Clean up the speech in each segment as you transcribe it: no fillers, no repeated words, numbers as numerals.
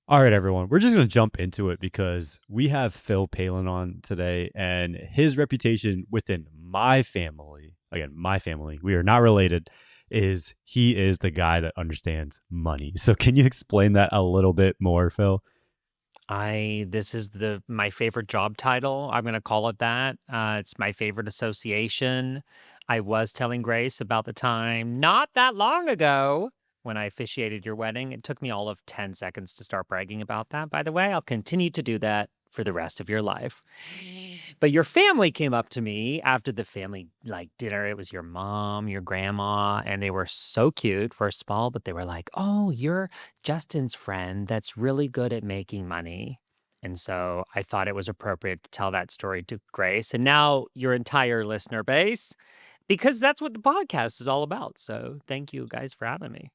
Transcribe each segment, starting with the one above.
All right, everyone. We're just going to jump into it because we have Phil Pallen on today, and his reputation within my family, again, my family, we are not related, is he is the guy that understands money. So, can you explain that a little bit more, Phil? This is the my favorite job title. I'm gonna call it that. It's my favorite association. I was telling Grace about the time not that long ago when I officiated your wedding. It took me all of 10 seconds to start bragging about that. By the way, I'll continue to do that for the rest of your life. But your family came up to me after the family dinner. It was your mom, your grandma, and they were so cute, first of all, but they were like, "Oh, you're Justin's friend that's really good at making money." And so I thought it was appropriate to tell that story to Grace and now your entire listener base, because that's what the podcast is all about. So thank you guys for having me.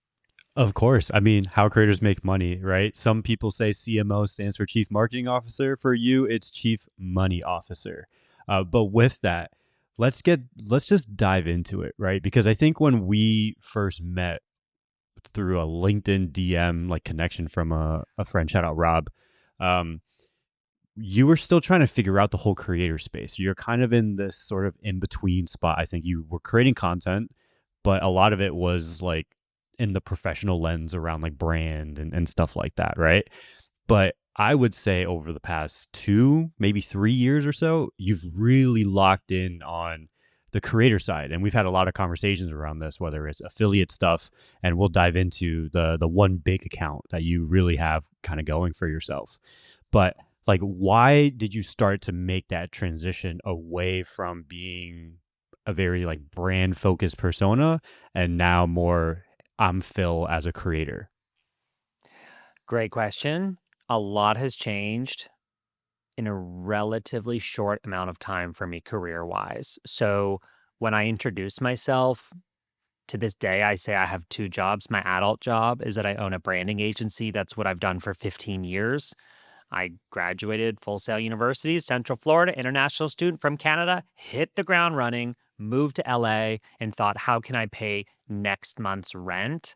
Of course. I mean, how creators make money, right? Some people say CMO stands for Chief Marketing Officer. For you, it's Chief Money Officer. But with that, let's just dive into it, right? Because I think when we first met through a LinkedIn DM like connection from a friend, shout out Rob, um, you were still trying to figure out the whole creator space. You're kind of in this sort of in between spot. I think you were creating content, but a lot of it was like in the professional lens around like brand and stuff like that, right? But I would say over the past 2, maybe 3 years or so, you've really locked in on the creator side. And we've had a lot of conversations around this, whether it's affiliate stuff, and we'll dive into the one big account that you really have kind of going for yourself. But like, why did you start to make that transition away from being a very like brand focused persona and now more I'm Phil as a creator? Great question. A lot has changed in a relatively short amount of time for me career wise. So when I introduce myself, to this day, I say I have two jobs. My adult job is that I own a branding agency. That's what I've done for 15 years. I graduated Full Sail University, Central Florida, international student from Canada, hit the ground running, moved to LA, and thought, how can I pay next month's rent?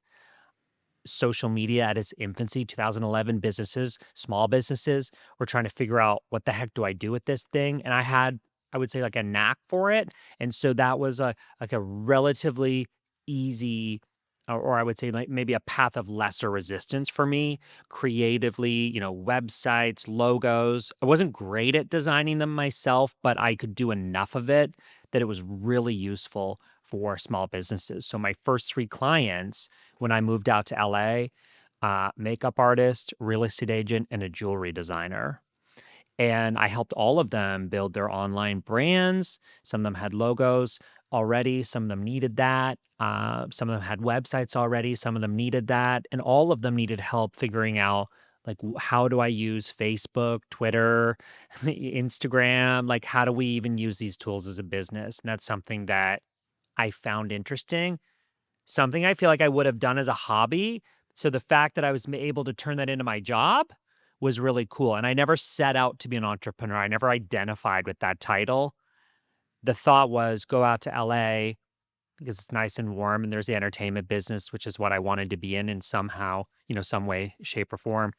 Social media at its infancy, 2011, businesses, small businesses were trying to figure out what the heck do I do with this thing? And I had, I would say, like a knack for it. And so that was a relatively easy, or I would say like maybe a path of lesser resistance for me creatively, websites, logos. I wasn't great at designing them myself, but I could do enough of it that it was really useful for small businesses. So my first three clients when I moved out to LA, makeup artist, real estate agent, and a jewelry designer. And I helped all of them build their online brands. Some of them had logos already, some of them needed that. Some of them had websites already, some of them needed that. And all of them needed help figuring out like how do I use Facebook, Twitter, Instagram? Like, how do we even use these tools as a business? And that's something that I found interesting. Something I feel like I would have done as a hobby. So the fact that I was able to turn that into my job was really cool, and I never set out to be an entrepreneur. I never identified with that title. The thought was go out to LA because it's nice and warm and there's the entertainment business, which is what I wanted to be in somehow, some way, shape, or form.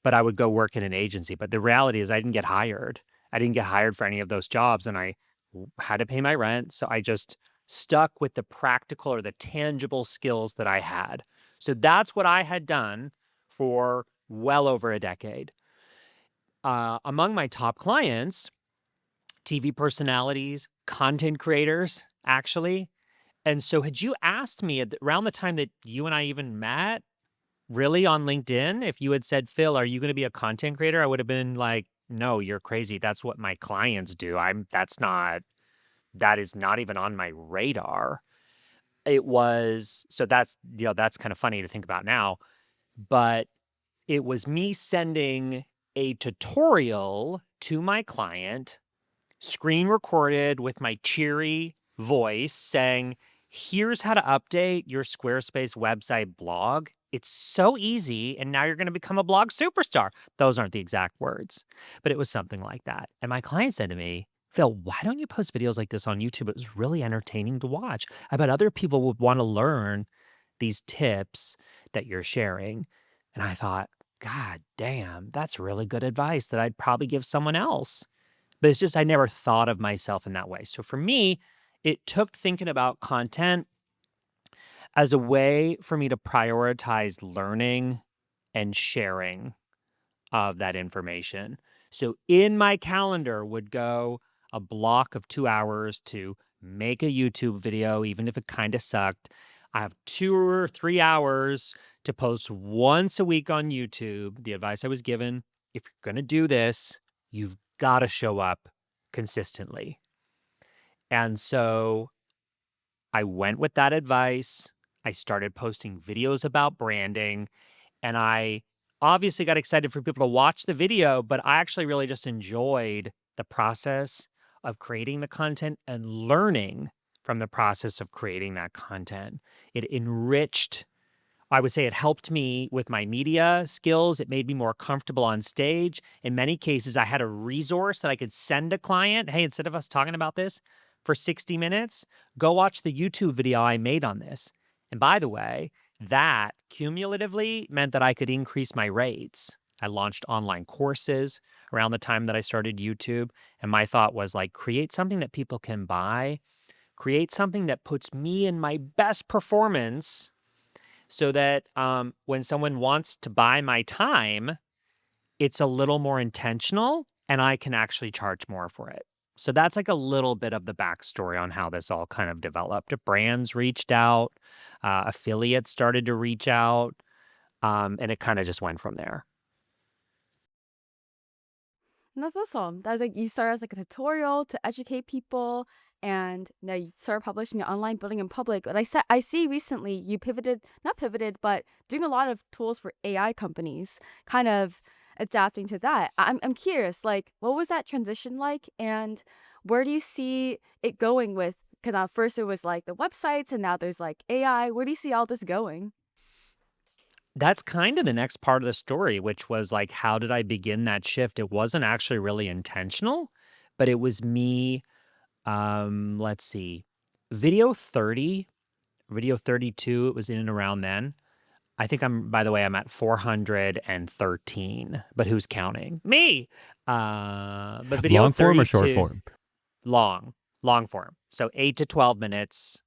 But I would go work in an agency. But the reality is I didn't get hired. I didn't get hired for any of those jobs, and I had to pay my rent. So I just stuck with the practical or the tangible skills that I had. So that's what I had done for well over a decade. Among my top clients, TV personalities, content creators, actually. And so, had you asked me around the time that you and I even met, really on LinkedIn, if you had said, Phil, are you going to be a content creator? I would have been like, no, you're crazy. That's what my clients do. That is not even on my radar. It was, so that's kind of funny to think about now, but it was me sending a tutorial to my client, screen recorded with my cheery voice saying, here's how to update your Squarespace website blog. It's so easy. And now you're going to become a blog superstar. Those aren't the exact words, but it was something like that. And my client said to me, Phil, why don't you post videos like this on YouTube? It was really entertaining to watch. I bet other people would want to learn these tips that you're sharing. And I thought, God damn, that's really good advice that I'd probably give someone else. But it's just I never thought of myself in that way. So for me, it took thinking about content as a way for me to prioritize learning and sharing of that information. So in my calendar would go a block of 2 hours to make a YouTube video, even if it kind of sucked. I have 2 or 3 hours to post once a week on YouTube. The advice I was given, if you're going to do this, you've got to show up consistently. And so I went with that advice. I started posting videos about branding, and I obviously got excited for people to watch the video, but I actually really just enjoyed the process of creating the content and learning from the process of creating that content. It enriched, I would say it helped me with my media skills. It made me more comfortable on stage. In many cases, I had a resource that I could send a client. Hey, instead of us talking about this for 60 minutes, go watch the YouTube video I made on this. And by the way, that cumulatively meant that I could increase my rates. I launched online courses around the time that I started YouTube. And my thought was like, create something that people can buy, create something that puts me in my best performance so that when someone wants to buy my time, it's a little more intentional and I can actually charge more for it. So that's like a little bit of the backstory on how this all kind of developed. Brands reached out, affiliates started to reach out, and it kind of just went from there. And that's awesome. That's like you start as like a tutorial to educate people, and now you start publishing it online, building in public. But I see recently you pivoted, not pivoted, but doing a lot of tools for AI companies, kind of adapting to that. I'm curious, like, what was that transition like, and where do you see it going with? Because first it was like the websites, and now there's like AI. Where do you see all this going? That's kind of the next part of the story, which was like, how did I begin that shift? It wasn't actually really intentional, but it was me. Let's see, video 30, video 32, it was in and around then. I think by the way, I'm at 413, but who's counting? Me. But video Long form or short 32, form? long, long form. So 8 to 12 minutes,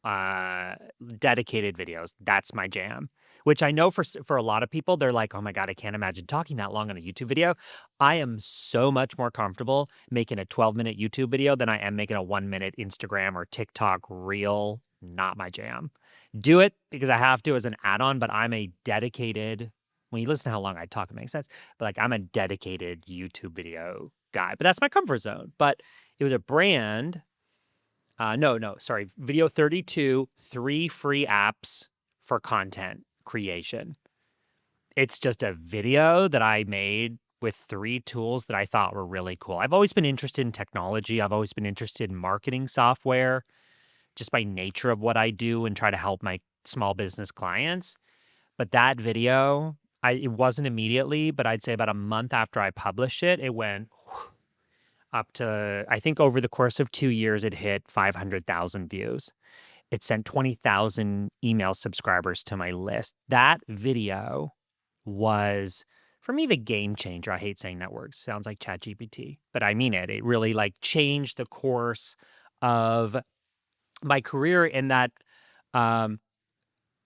uh, dedicated videos. That's my jam, which I know for a lot of people, they're like, oh my God, I can't imagine talking that long on a YouTube video. I am so much more comfortable making a 12-minute YouTube video than I am making a 1-minute Instagram or TikTok reel. Not my jam. Do it because I have to as an add-on, but I'm a dedicated, when you listen to how long I talk, it makes sense. But like I'm a dedicated YouTube video guy. But that's my comfort zone. But it was a brand. No, sorry. Video 32, 3 free apps for content creation. It's just a video that I made with 3 tools that I thought were really cool. I've always been interested in technology. I've always been interested in marketing software just by nature of what I do and try to help my small business clients. But that video, it wasn't immediately, but I'd say about a month after I published it, it went up to, I think over the course of 2 years, it hit 500,000 views. It sent 20,000 email subscribers to my list. That video was, for me, the game changer. I hate saying that word. Sounds like ChatGPT, but I mean it. It really like changed the course of my career in that um,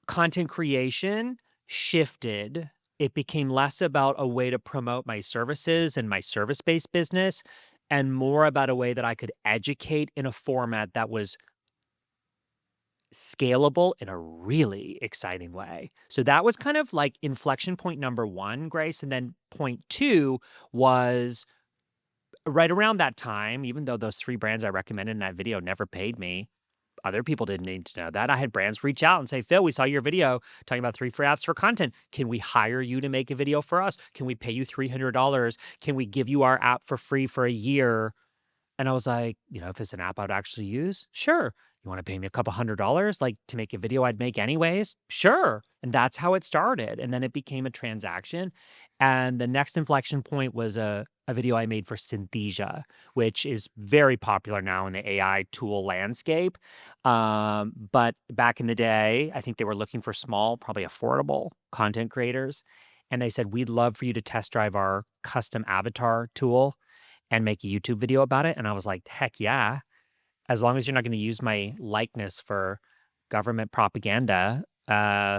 content creation shifted. It became less about a way to promote my services and my service-based business and more about a way that I could educate in a format that was scalable in a really exciting way. So that was kind of like inflection point number 1, Grace. And then point 2 was right around that time, even though those 3 brands I recommended in that video never paid me. Other people didn't need to know that. I had brands reach out and say, Phil, we saw your video talking about 3 free apps for content. Can we hire you to make a video for us? Can we pay you $300? Can we give you our app for free for a year? And I was like, if it's an app I'd actually use, sure. You want to pay me a couple $100 like to make a video I'd make anyways? Sure. And that's how it started. And then it became a transaction. And the next inflection point was a video I made for Synthesia, which is very popular now in the AI tool landscape. But back in the day, I think they were looking for small, probably affordable content creators. and they said, we'd love for you to test drive our custom avatar tool and make a YouTube video about it. And I was like, heck yeah. As long as you're not going to use my likeness for government propaganda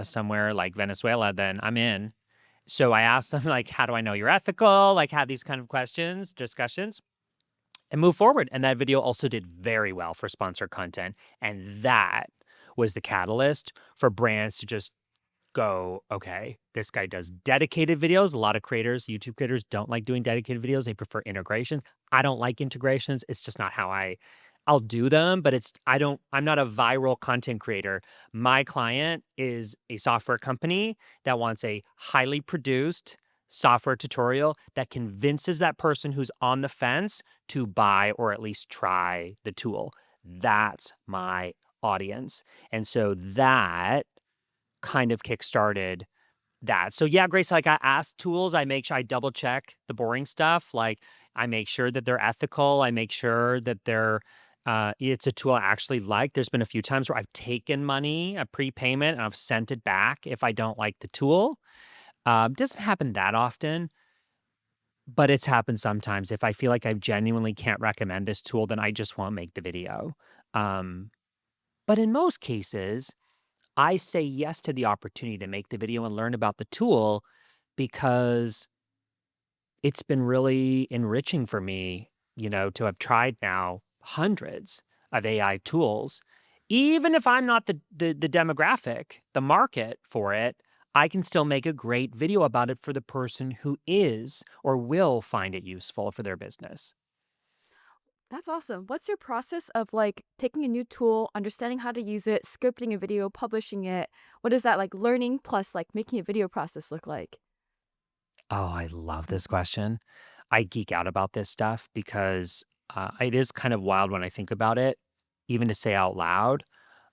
somewhere like Venezuela, then I'm in. So I asked them, like, how do I know you're ethical? Like, had these kind of questions, discussions, and move forward. And that video also did very well for sponsored content. And that was the catalyst for brands to just go, okay, this guy does dedicated videos. A lot of creators, YouTube creators, don't like doing dedicated videos. They prefer integrations. I don't like integrations. It's just not how I'll do them, but I'm not a viral content creator. My client is a software company that wants a highly produced software tutorial that convinces that person who's on the fence to buy or at least try the tool. That's my audience. And so that kind of kickstarted that. So yeah, Grace, like I ask tools, I make sure I double check the boring stuff. Like I make sure that they're ethical. I make sure that it's a tool I actually like. There's been a few times where I've taken money, a prepayment, and I've sent it back if I don't like the tool. Doesn't happen that often, but it's happened sometimes. If I feel like I genuinely can't recommend this tool, then I just won't make the video. Um, but in most cases, I say yes to the opportunity to make the video and learn about the tool because it's been really enriching for me, to have tried now hundreds of AI tools. Even if I'm not the demographic, the market for it, I can still make a great video about it for the person who is or will find it useful for their business. That's awesome. What's your process of like taking a new tool, understanding how to use it, scripting a video, publishing it? What is that like learning plus like making a video process look like? Oh, I love this question. I geek out about this stuff because it is kind of wild when I think about it, even to say out loud.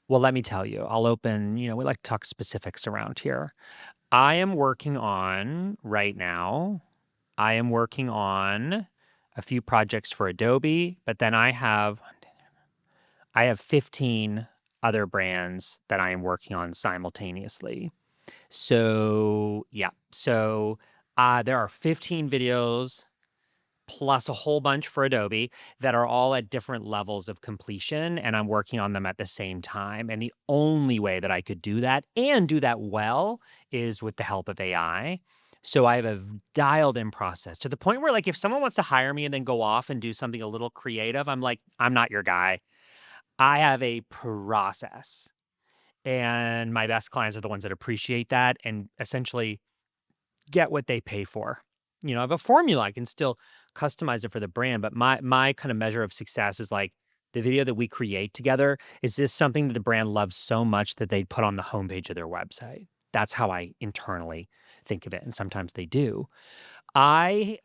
Well, let me tell you, I'll open, we like to talk specifics around here. I am working on right now, I am working on a few projects for Adobe, but then I have 15 other brands that I am working on simultaneously. So, yeah. So, there are 15 videos plus a whole bunch for Adobe that are all at different levels of completion, and I'm working on them at the same time. And the only way that I could do that and do that well is with the help of AI. So I have a dialed in process to the point where, like, if someone wants to hire me and then go off and do something a little creative, I'm like, I'm not your guy. I have a process. And my best clients are the ones that appreciate that and essentially get what they pay for. I have a formula. I can still customize it for the brand, but my kind of measure of success is like the video that we create together. Is this something that the brand loves so much that they'd put on the homepage of their website? That's how I internally think of it. And sometimes they do. I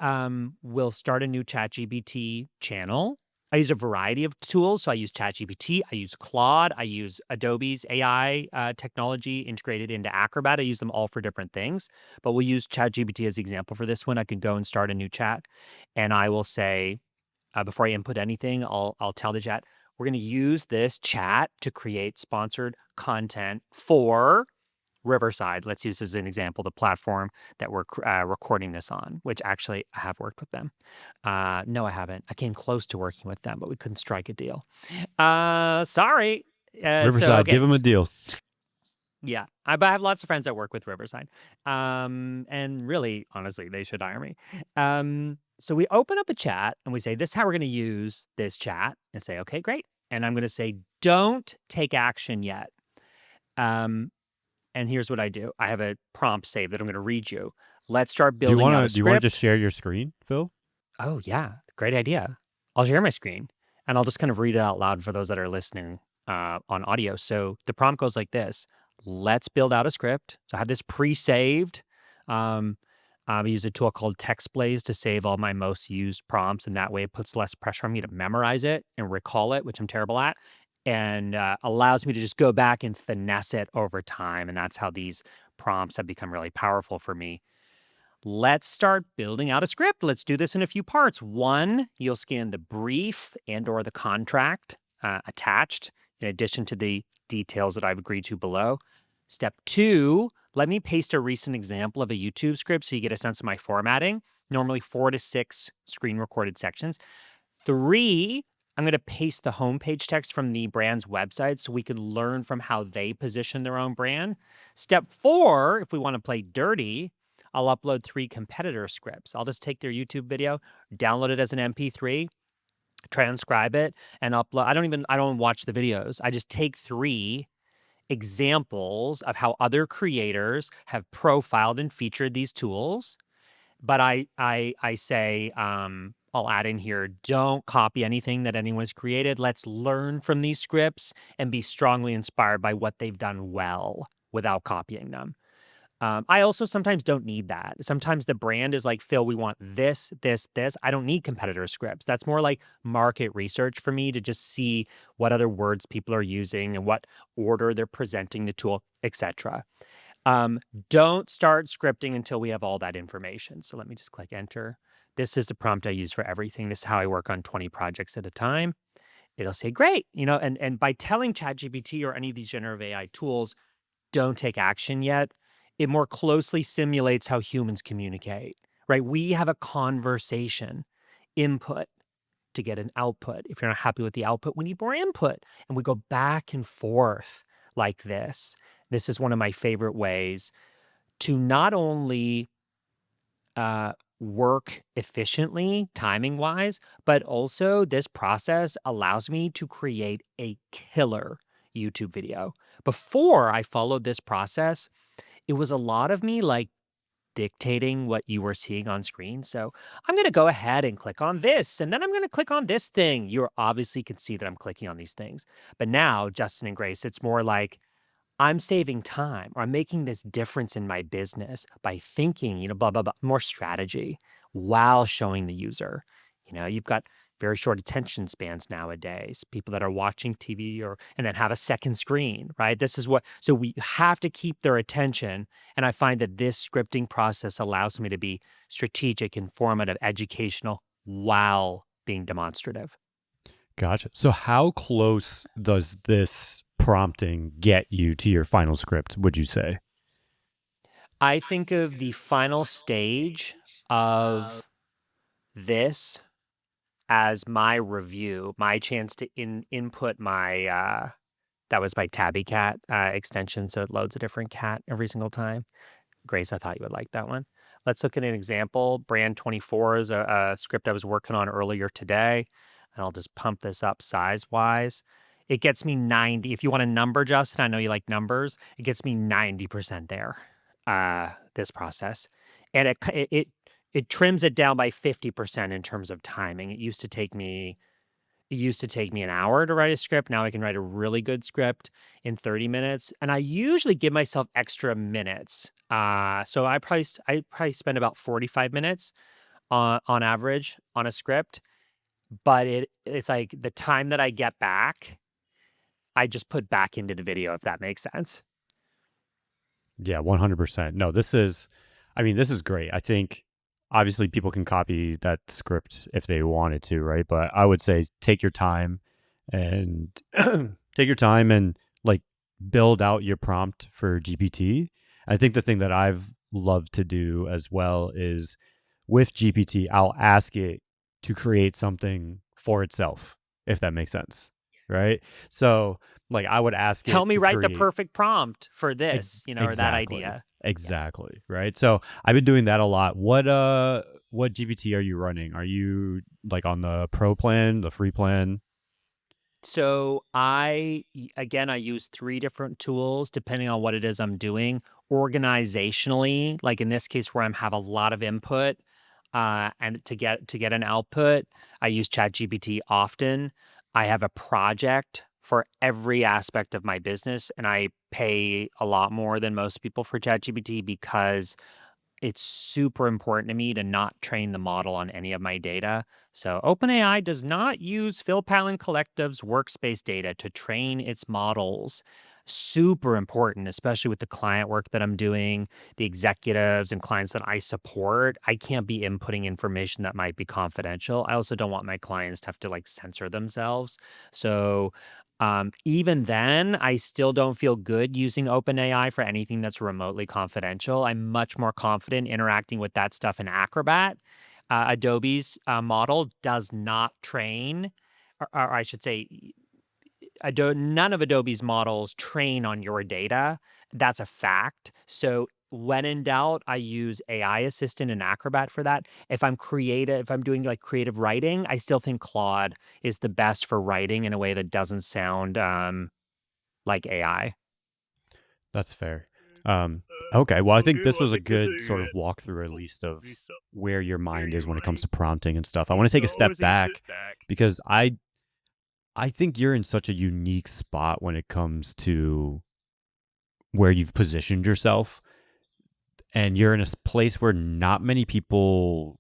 will start a new ChatGPT channel. I use a variety of tools. So I use ChatGPT, I use Claude, I use Adobe's AI technology integrated into Acrobat. I use them all for different things, but we'll use ChatGPT as the example for this one. I could go and start a new chat, and I will say, before I input anything, I'll tell the chat, we're going to use this chat to create sponsored content for Riverside. Let's use as an example the platform that we're recording this on, which actually I have worked with them. No, I haven't. I came close to working with them, but we couldn't strike a deal. Sorry. Riverside, give them a deal. Yeah, but I have lots of friends that work with Riverside, and really, honestly, they should hire me. So we open up a chat and we say, "This is how we're going to use this chat," and say, "Okay, great." And I'm going to say, "Don't take action yet." Um, and here's what I do. I have a prompt saved that I'm going to read you. Let's start building out a script. Do you want to just share your screen, Phil? Oh, yeah. Great idea. I'll share my screen and I'll just kind of read it out loud for those that are listening on audio. So the prompt goes like this. Let's build out a script. So I have this pre-saved. I use a tool called TextBlaze to save all my most used prompts. And that way it puts less pressure on me to memorize it and recall it, which I'm terrible at, and allows me to just go back and finesse it over time. And that's how these prompts have become really powerful for me. Let's start building out a script. Let's do this in a few parts. One, you'll scan the brief and or the contract attached in addition to the details that I've agreed to below. Step two, let me paste a recent example of a YouTube script so you get a sense of my formatting. Normally 4 to 6 screen recorded sections. 3, I'm going to paste the homepage text from the brand's website so we can learn from how they position their own brand. Step 4, if we want to play dirty, I'll upload 3 competitor scripts. I'll just take their YouTube video, download it as an MP3, transcribe it, and upload. I don't watch the videos. I just take 3 examples of how other creators have profiled and featured these tools. But I say, I'll add in here, don't copy anything that anyone's created. Let's learn from these scripts and be strongly inspired by what they've done well without copying them. I also sometimes don't need that. Sometimes the brand is like, Phil, we want this, this, this. I don't need competitor scripts. That's more like market research for me to just see what other words people are using and what order they're presenting the tool, etc. Don't start scripting until we have all that information. So let me just click enter. This is the prompt I use for everything. This is how I work on 20 projects at a time. It'll say, great, and by telling ChatGPT or any of these generative AI tools, don't take action yet, it more closely simulates how humans communicate, right? We have a conversation, input to get an output. If you're not happy with the output, we need more input. And we go back and forth like this. This is one of my favorite ways to not only work efficiently, timing wise, but also this process allows me to create a killer YouTube video. Before I followed this process, it was a lot of me like dictating what you were seeing on screen. So I'm going to go ahead and click on this, and then I'm going to click on this thing. You obviously can see that I'm clicking on these things. But now, Justin and Grace, it's more like I'm saving time, or I'm making this difference in my business by thinking, blah, blah, blah, more strategy while showing the user. You've got very short attention spans nowadays, people that are watching TV and then have a second screen, right? So we have to keep their attention. And I find that this scripting process allows me to be strategic, informative, educational while being demonstrative. Gotcha. So how close does this prompting get you to your final script, would you say? I think of the final stage of this as my review, my chance to input my, that was my Tabby Cat extension, so it loads a different cat every single time. Grace, I thought you would like that one. Let's look at an example. Brand 24 is a script I was working on earlier today, and I'll just pump this up size-wise. It gets me 90. If you want a number, Justin, I know you like numbers. It gets me 90% there, this process. And it trims it down by 50% in terms of timing. It used to take me an hour to write a script. Now I can write a really good script in 30 minutes. And I usually give myself extra minutes. So I probably spend about 45 minutes on average on a script. But it's like the time that I get back, I just put back into the video, if that makes sense. Yeah, 100%. No, this is great. I think obviously people can copy that script if they wanted to, right? But I would say take your time and like build out your prompt for GPT. I think the thing that I've loved to do as well is with GPT, I'll ask it to create something for itself, if that makes sense, right? So like I would ask it Help me to write the create perfect prompt for this, or that idea. Exactly, right? So I've been doing that a lot. What GPT are you running? Are you like on the pro plan, the free plan? So I use 3 different tools depending on what it is I'm doing. Organizationally, like in this case where I have a lot of input, and to get an output, I use ChatGPT often. I have a project for every aspect of my business, and I pay a lot more than most people for ChatGPT because it's super important to me to not train the model on any of my data. So OpenAI does not use Phil Pallen Collective's workspace data to train its models. Super important, especially with the client work that I'm doing, the executives and clients that I support. I can't be inputting information that might be confidential. I also don't want my clients to have to like censor themselves. So Even then, I still don't feel good using OpenAI for anything that's remotely confidential. I'm much more confident interacting with that stuff in Acrobat. Adobe's model does not train, or I should say, none of Adobe's models train on your data. That's a fact. So when in doubt, I use AI assistant and Acrobat for that. If I'm doing like creative writing, I still think Claude is the best for writing in a way that doesn't sound like AI. That's fair. Okay, well, I think this was a good sort of walkthrough, at least, of where your mind is when it comes to prompting and stuff. I want to take a step back because I think you're in such a unique spot when it comes to where you've positioned yourself, and you're in a place where not many people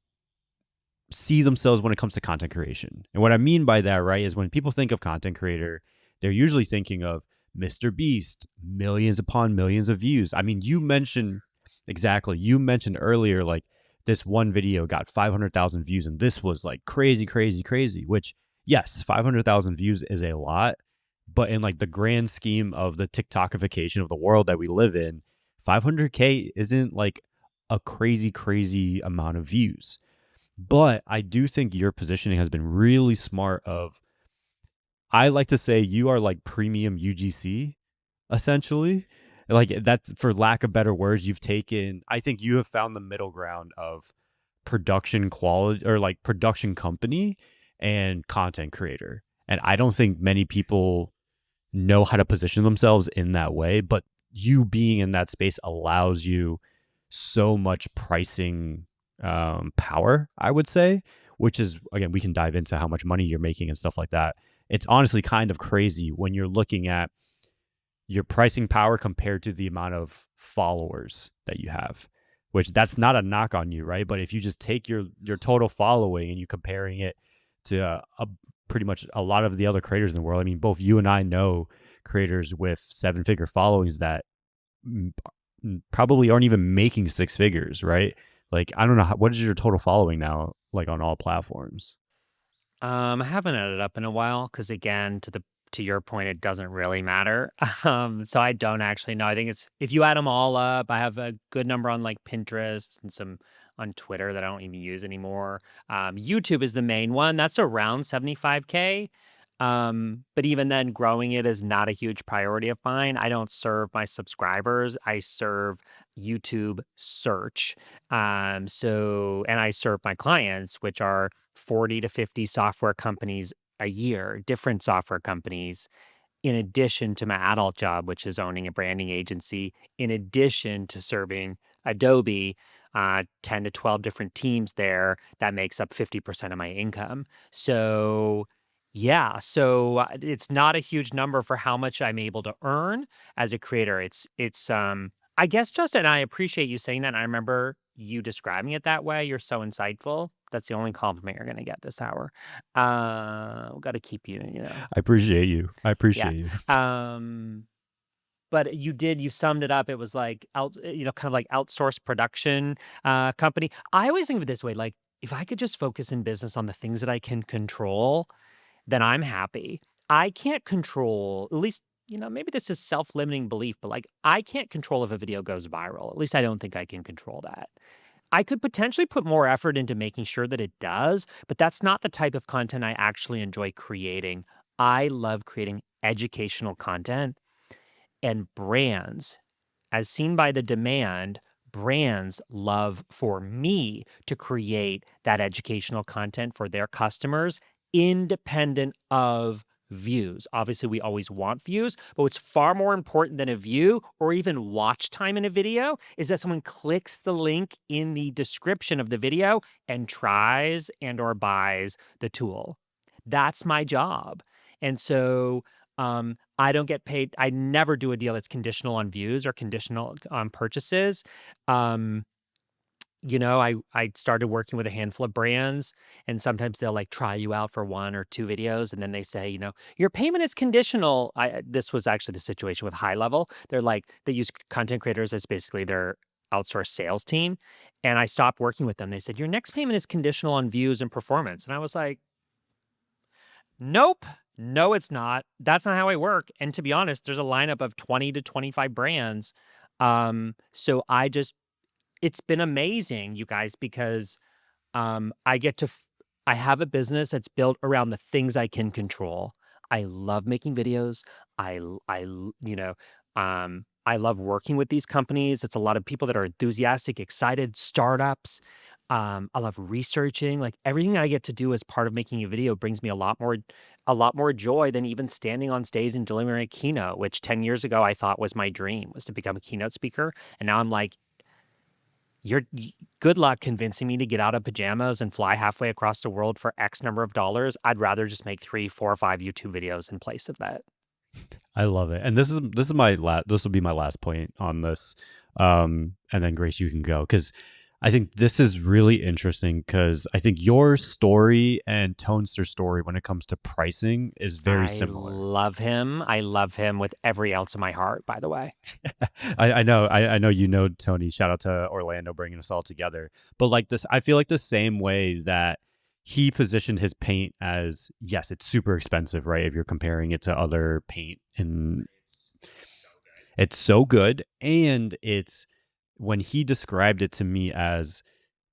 see themselves when it comes to content creation. And what I mean by that, right, is when people think of content creator, they're usually thinking of Mr. Beast, millions upon millions of views. I mean, you mentioned earlier, like, this one video got 500,000 views, and this was like crazy, crazy, crazy, which, yes, 500,000 views is a lot, but in like the grand scheme of the TikTokification of the world that we live in, 500K isn't like a crazy, crazy amount of views. But I do think your positioning has been really smart of, I like to say you are like premium UGC, essentially. Like, that's, for lack of better words, I think you have found the middle ground of production quality, or like production company and content creator. And I don't think many people know how to position themselves in that way, but you being in that space allows you so much pricing power, I would say, which is, again, we can dive into how much money you're making and stuff like that. It's honestly kind of crazy when you're looking at your pricing power compared to the amount of followers that you have, which, that's not a knock on you, right? But if you just take your total following and you comparing it to pretty much a lot of the other creators in the world. I mean, both you and I know creators with 7-figure followings that probably aren't even making 6 figures, right? Like, I don't know, what is your total following now, like, on all platforms? I haven't added up in a while because, again, to your point, it doesn't really matter. So I don't actually know. I think it's, if you add them all up, I have a good number on like Pinterest and some on Twitter that I don't even use anymore. YouTube is the main one. That's around 75K. But even then, growing it is not a huge priority of mine. I don't serve my subscribers. I serve YouTube search. And I serve my clients, which are 40 to 50 software companies a year, different software companies, in addition to my adult job, which is owning a branding agency, in addition to serving Adobe, 10 to 12 different teams there, that makes up 50% of my income. So, yeah, it's not a huge number for how much I'm able to earn as a creator. I guess, Justin, I appreciate you saying that. And I remember you describing it that way. You're so insightful. That's the only compliment you're gonna get this hour. Got to keep you. I appreciate you. I Yeah. appreciate you. But you summed it up. It was like kind of like outsourced production company. I always think of it this way: like, if I could just focus in business on the things that I can control, then I'm happy. I can't control, at least, maybe this is self-limiting belief, but like, I can't control if a video goes viral. At least I don't think I can control that. I could potentially put more effort into making sure that it does, but that's not the type of content I actually enjoy creating. I love creating educational content, and brands, as seen by the demand, brands love for me to create that educational content for their customers, independent of views. Obviously, we always want views, but what's far more important than a view or even watch time in a video is that someone clicks the link in the description of the video and tries and or buys the tool. That's my job. And so I don't get paid. I never do a deal that's conditional on views or conditional on purchases. Um, I started working with a handful of brands, and sometimes they'll like try you out for 1 or 2 videos, and then they say, your payment is conditional. This was actually the situation with High Level. They're like, they use content creators as basically their outsourced sales team, and I stopped working with them. They said, your next payment is conditional on views and performance, and I was like, nope. No, it's not. That's not how I work, and to be honest, there's a lineup of 20 to 25 brands. So I just it's been amazing, you guys, because I get to I have a business that's built around the things I can control. I love making videos. I love working with these companies. It's a lot of people that are enthusiastic, excited, startups. I love researching. Like everything that I get to do as part of making a video brings me a lot more joy than even standing on stage and delivering a keynote, which 10 years ago I thought was my dream was to become a keynote speaker. And now I'm like, good luck convincing me to get out of pajamas and fly halfway across the world for X number of dollars. I'd rather just make 3, 4, or 5 YouTube videos in place of that. I love it. And this will be my last point on this. And then Grace, you can go, because I think this is really interesting, because I think your story and Tonester's story when it comes to pricing is very I similar. love him. I love him with every ounce of my heart, by the way. I know, you know, Tony. Shout out to Orlando bringing us all together. But like this, I feel like the same way that he positioned his paint as, yes, it's super expensive, right? If you're comparing it to other paint, and it's so good, and it's when he described it to me as,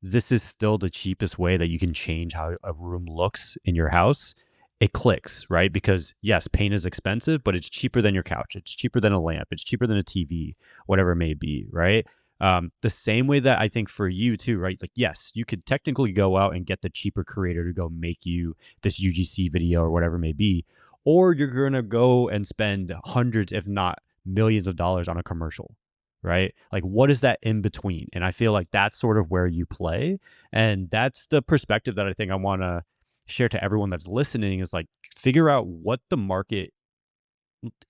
this is still the cheapest way that you can change how a room looks in your house. It clicks, right? Because yes, paint is expensive, but it's cheaper than your couch. It's cheaper than a lamp. It's cheaper than a TV, whatever it may be, right? The same way that I think for you too, right? Like, yes, you could technically go out and get the cheaper creator to go make you this UGC video or whatever it may be, or you're going to go and spend hundreds, if not millions of dollars on a commercial, right? Like, what is that in between? And I feel like that's sort of where you play. And that's the perspective that I think I want to share to everyone that's listening, is like, figure out what the market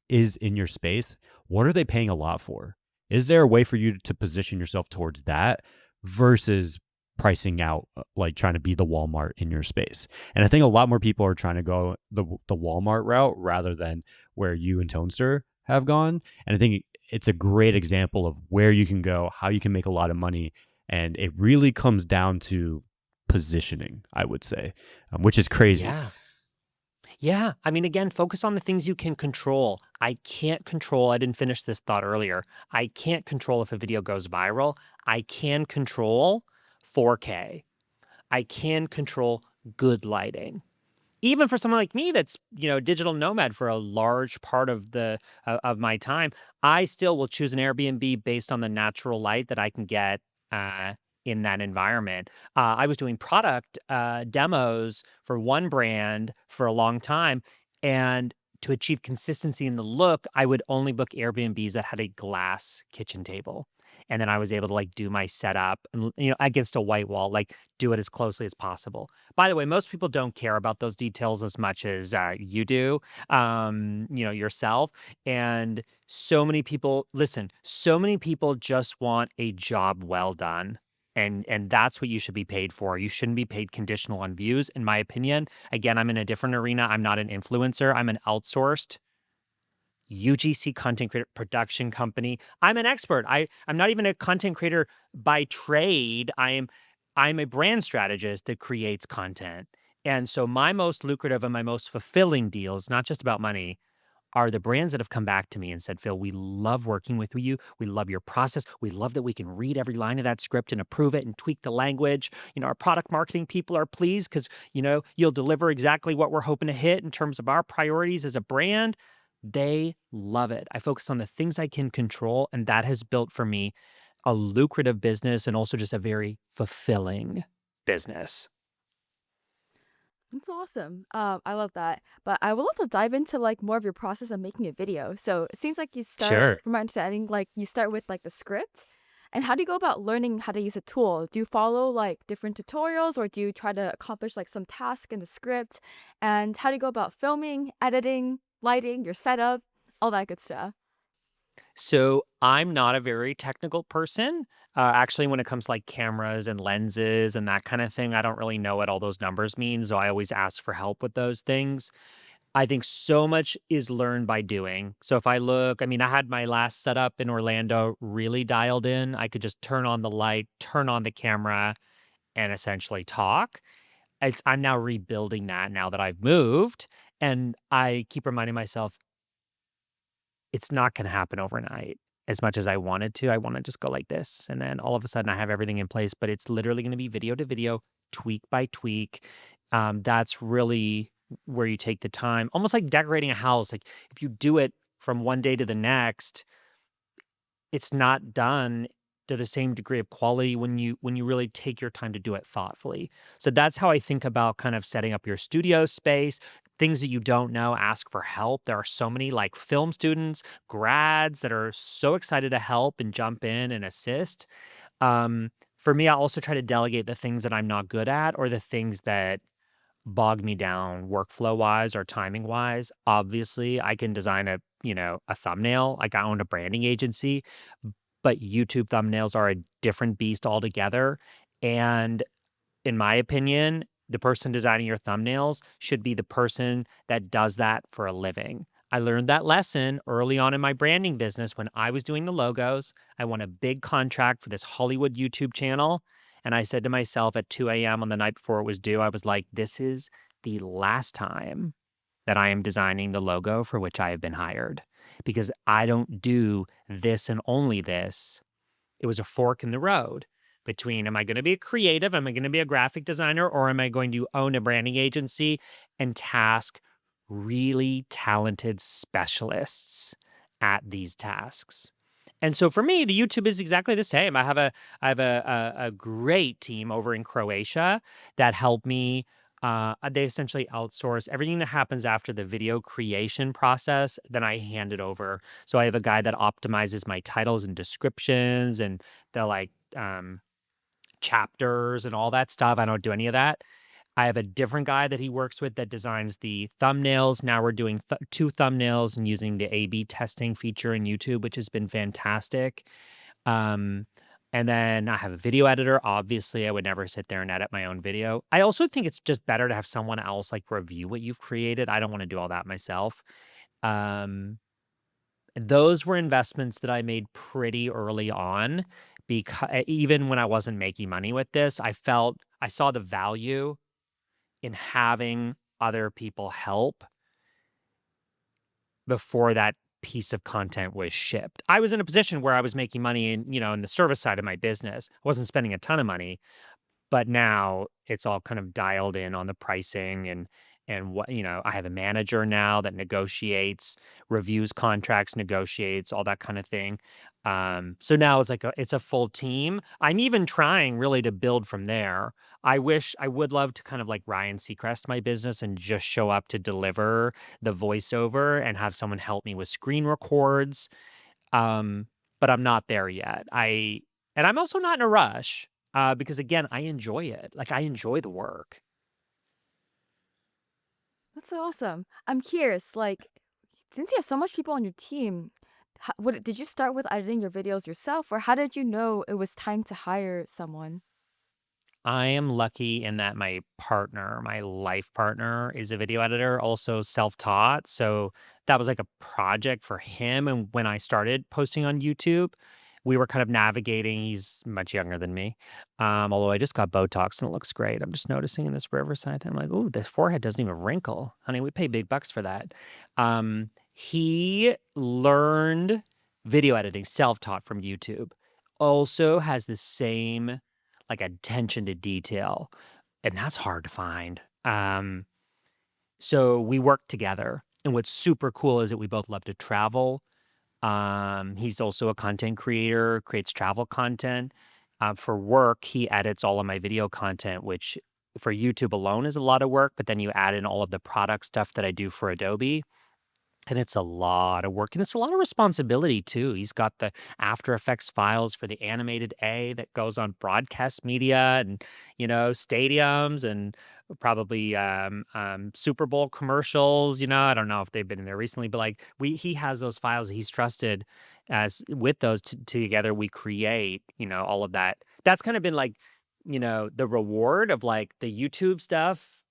is in your space. What are they paying a lot for? Is there a way for you to position yourself towards that versus pricing out, like trying to be the Walmart in your space? And I think a lot more people are trying to go the Walmart route rather than where you and Tonester have gone. And I think it's a great example of where you can go, how you can make a lot of money. And it really comes down to positioning, I would say, which is crazy. Yeah. Yeah. I mean, again, focus on the things you can control. I didn't finish this thought earlier. I can't control if a video goes viral. I can control 4K. I can control good lighting. Even for someone like me that's, digital nomad for a large part of of my time, I still will choose an Airbnb based on the natural light that I can get uh, in that environment. I was doing product demos for one brand for a long time, and to achieve consistency in the look, I would only book Airbnbs that had a glass kitchen table. And then I was able to like do my setup and against a white wall, like do it as closely as possible. By the way, most people don't care about those details as much as you do, yourself. And so many people, listen, so many people just want a job well done. And that's what you should be paid for. You shouldn't be paid conditional on views, in my opinion. Again, I'm in a different arena. I'm not an influencer. I'm an outsourced UGC content creator production company. I'm an expert. I'm not even a content creator by trade. I'm a brand strategist that creates content. And so my most lucrative and my most fulfilling deals, not just about money, are the brands that have come back to me and said, Phil, we love working with you. We love your process. We love that we can read every line of that script and approve it and tweak the language. Our product marketing people are pleased because, you'll deliver exactly what we're hoping to hit in terms of our priorities as a brand. They love it. I focus on the things I can control, and that has built for me a lucrative business and also just a very fulfilling business. That's awesome. I love that. But I would love to dive into like more of your process of making a video. So it seems like you start, Sure. from my understanding, like you start with like the script. And how do you go about learning how to use a tool? Do you follow like different tutorials, or do you try to accomplish like some task in the script? And how do you go about filming, editing, lighting, your setup, all that good stuff? So I'm not a very technical person. Actually, when it comes to like cameras and lenses and that kind of thing, I don't really know what all those numbers mean. So I always ask for help with those things. I think so much is learned by doing. So if I look, I mean, I had my last setup in Orlando really dialed in. I could just turn on the light, turn on the camera, and essentially talk. I'm now rebuilding that now that I've moved. And I keep reminding myself, it's not gonna happen overnight as much as I wanted to. I wanna just go like this, and then all of a sudden I have everything in place, but it's literally gonna be video to video, tweak by tweak. That's really where you take the time, almost like decorating a house. Like, if you do it from one day to the next, it's not done to the same degree of quality when you really take your time to do it thoughtfully. So that's how I think about kind of setting up your studio space. Things that you don't know, ask for help. There are so many like film students, grads that are so excited to help and jump in and assist. For me, I also try to delegate the things that I'm not good at or the things that bog me down workflow wise or timing wise. Obviously, I can design a thumbnail. Like, I own a branding agency, but YouTube thumbnails are a different beast altogether. And in my opinion, the person designing your thumbnails should be the person that does that for a living. I learned that lesson early on in my branding business when I was doing the logos. I won a big contract for this Hollywood YouTube channel. And I said to myself at 2 a.m. on the night before it was due, I was like, this is the last time that I am designing the logo for which I have been hired, because I don't do this and only this. It was a fork in the road between, am I going to be a creative? Am I going to be a graphic designer? Or am I going to own a branding agency and task really talented specialists at these tasks? And so for me, the YouTube is exactly the same. I have a great team over in Croatia that help me. They essentially outsource everything that happens after the video creation process. Then I hand it over. So I have a guy that optimizes my titles and descriptions and the chapters and all that stuff. I don't do any of that. I have a different guy that he works with that designs the thumbnails. Now we're doing two thumbnails and using the A/B testing feature in YouTube, which has been fantastic. Um, and then I have a video editor. Obviously, I would never sit there and edit my own video. I also think it's just better to have someone else like review what you've created. I don't want to do all that myself. Um, those were investments that I made pretty early on, because even when I wasn't making money with this, I saw the value in having other people help before that piece of content was shipped. I was in a position where I was making money in the service side of my business. I wasn't spending a ton of money, but now it's all kind of dialed in on the pricing and what, I have a manager now that negotiates, reviews contracts, negotiates, all that kind of thing. So now it's a full team. I'm even trying really to build from there. I would love to kind of like Ryan Seacrest my business and just show up to deliver the voiceover and have someone help me with screen records. Um, but I'm not there yet. And I'm also not in a rush, because again, I enjoy it. Like, I enjoy the work. That's so awesome. I'm curious, like, since you have so much people on your team, did you start with editing your videos yourself, or how did you know it was time to hire someone? I am lucky in that my partner, my life partner, is a video editor, also self-taught. So that was like a project for him. And when I started posting on YouTube, we were kind of navigating. He's much younger than me. Although I just got Botox and it looks great. I'm just noticing in this Riverside thing, I'm like, oh, this forehead doesn't even wrinkle. Honey, we pay big bucks for that. He learned video editing, self-taught from YouTube. Also has the same like attention to detail, and that's hard to find. So we work together, and what's super cool is that we both love to travel. He's also a content creator, creates travel content. For work, he edits all of my video content, which for YouTube alone is a lot of work, but then you add in all of the product stuff that I do for Adobe. And it's a lot of work and it's a lot of responsibility too. He's got the After Effects files for the animated A that goes on broadcast media and, stadiums and probably Super Bowl commercials. I don't know if they've been in there recently, but like he has those files that he's trusted as with those together we create, all of that. That's kind of been like, the reward of like the YouTube stuff,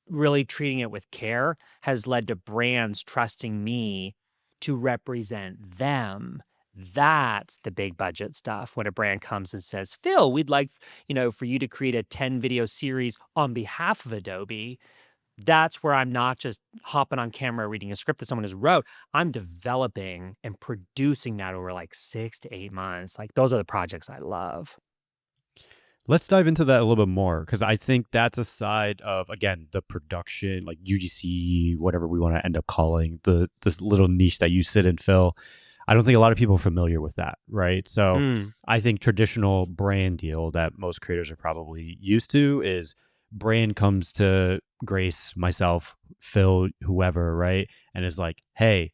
really treating it with care has led to brands trusting me to represent them. That's the big budget stuff. When a brand comes and says, Phil, we'd like, for you to create a 10 video series on behalf of Adobe. that's where I'm not just hopping on camera reading a script that someone has wrote. I'm developing and producing that over like 6 to 8 months. Like those are the projects I love. Let's dive into that a little bit more, because I think that's a side of, again, the production, like UGC, whatever we want to end up calling this little niche that you sit and fill. I don't think a lot of people are familiar with that, right? So Mm, I think traditional brand deal that most creators are probably used to is brand comes to Grace, myself, Phil, whoever, right? And is like, hey,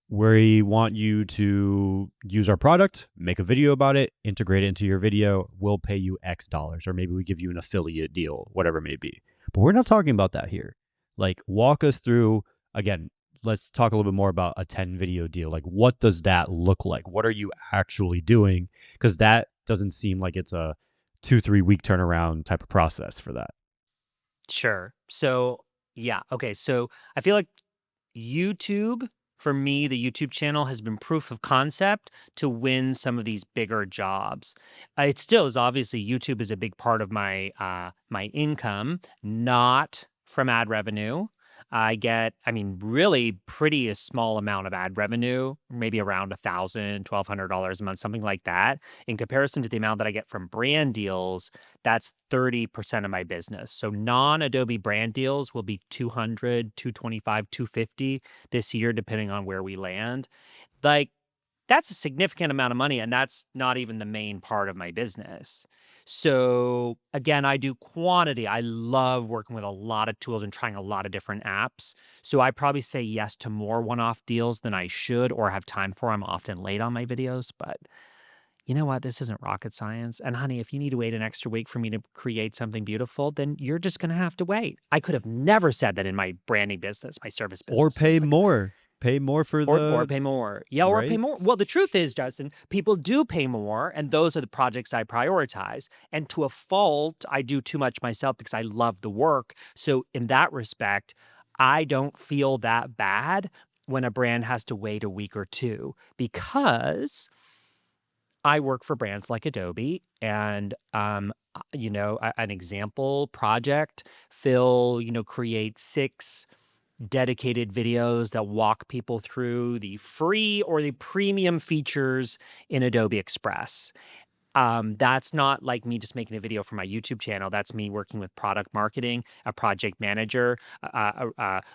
we want you to use our product, make a video about it, integrate it into your video. We'll pay you X dollars, or maybe we give you an affiliate deal, whatever it may be. But we're not talking about that here. Like, walk us through, again, let's talk a little bit more about a 10 video deal. Like, what does that look like? What are you actually doing? Because that doesn't seem like it's a 2-3 week turnaround type of process for that. sure. So, yeah. Okay. So I feel like YouTube, for me, the YouTube channel has been proof of concept to win some of these bigger jobs. It still is, obviously YouTube is a big part of my income, not from ad revenue. I get, I mean, really pretty a small amount of ad revenue, maybe around $1,000, $1,200 a month, something like that. In comparison to the amount that I get from brand deals, that's 30% of my business. So non-Adobe brand deals will be 200, 225, 250 this year, depending on where we land. Like, that's a significant amount of money, and that's not even the main part of my business. So again, I do quantity. I love working with a lot of tools and trying a lot of different apps. So I probably say yes to more one-off deals than I should or have time for. I'm often late on my videos, but you know what? This isn't rocket science. And honey, if you need to wait an extra week for me to create something beautiful, then you're just going to have to wait. I could have never said that in my branding business, my service Or businesses. pay Like, more. Pay more for or the, pay more. Yeah, or pay right? more. Well, the truth is, Justin, people do pay more, and those are the projects I prioritize. And to a fault, I do too much myself because I love the work. So in that respect, I don't feel that bad when a brand has to wait a week or two because I work for brands like Adobe and an example project, Phil, create 6 dedicated videos that walk people through the free or the premium features in Adobe Express. That's not like me just making a video for my YouTube channel. That's me working with product marketing, a project manager,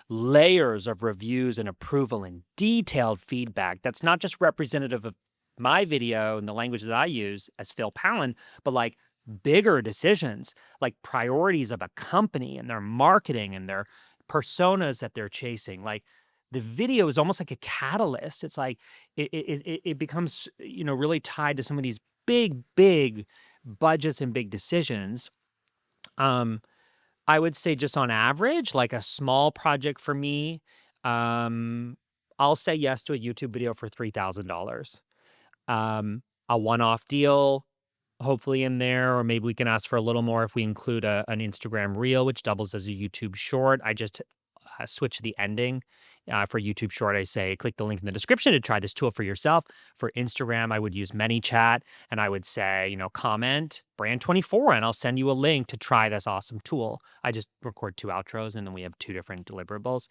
layers of reviews and approval and detailed feedback. That's not just representative of my video and the language that I use as Phil Pallen, but like bigger decisions, like priorities of a company and their marketing and their personas that they're chasing. Like the video is almost like a catalyst. It's like it becomes really tied to some of these big budgets and big decisions. Um, I would say just on average, like a small project for me, um, I'll say yes to a YouTube video for $3,000. A one-off deal, hopefully in there, or maybe we can ask for a little more if we include an Instagram reel, which doubles as a YouTube short. I just switch the ending. For YouTube short, I say, click the link in the description to try this tool for yourself. For Instagram, I would use ManyChat and I would say, comment brand24 and I'll send you a link to try this awesome tool. I just record 2 outros and then we have 2 different deliverables.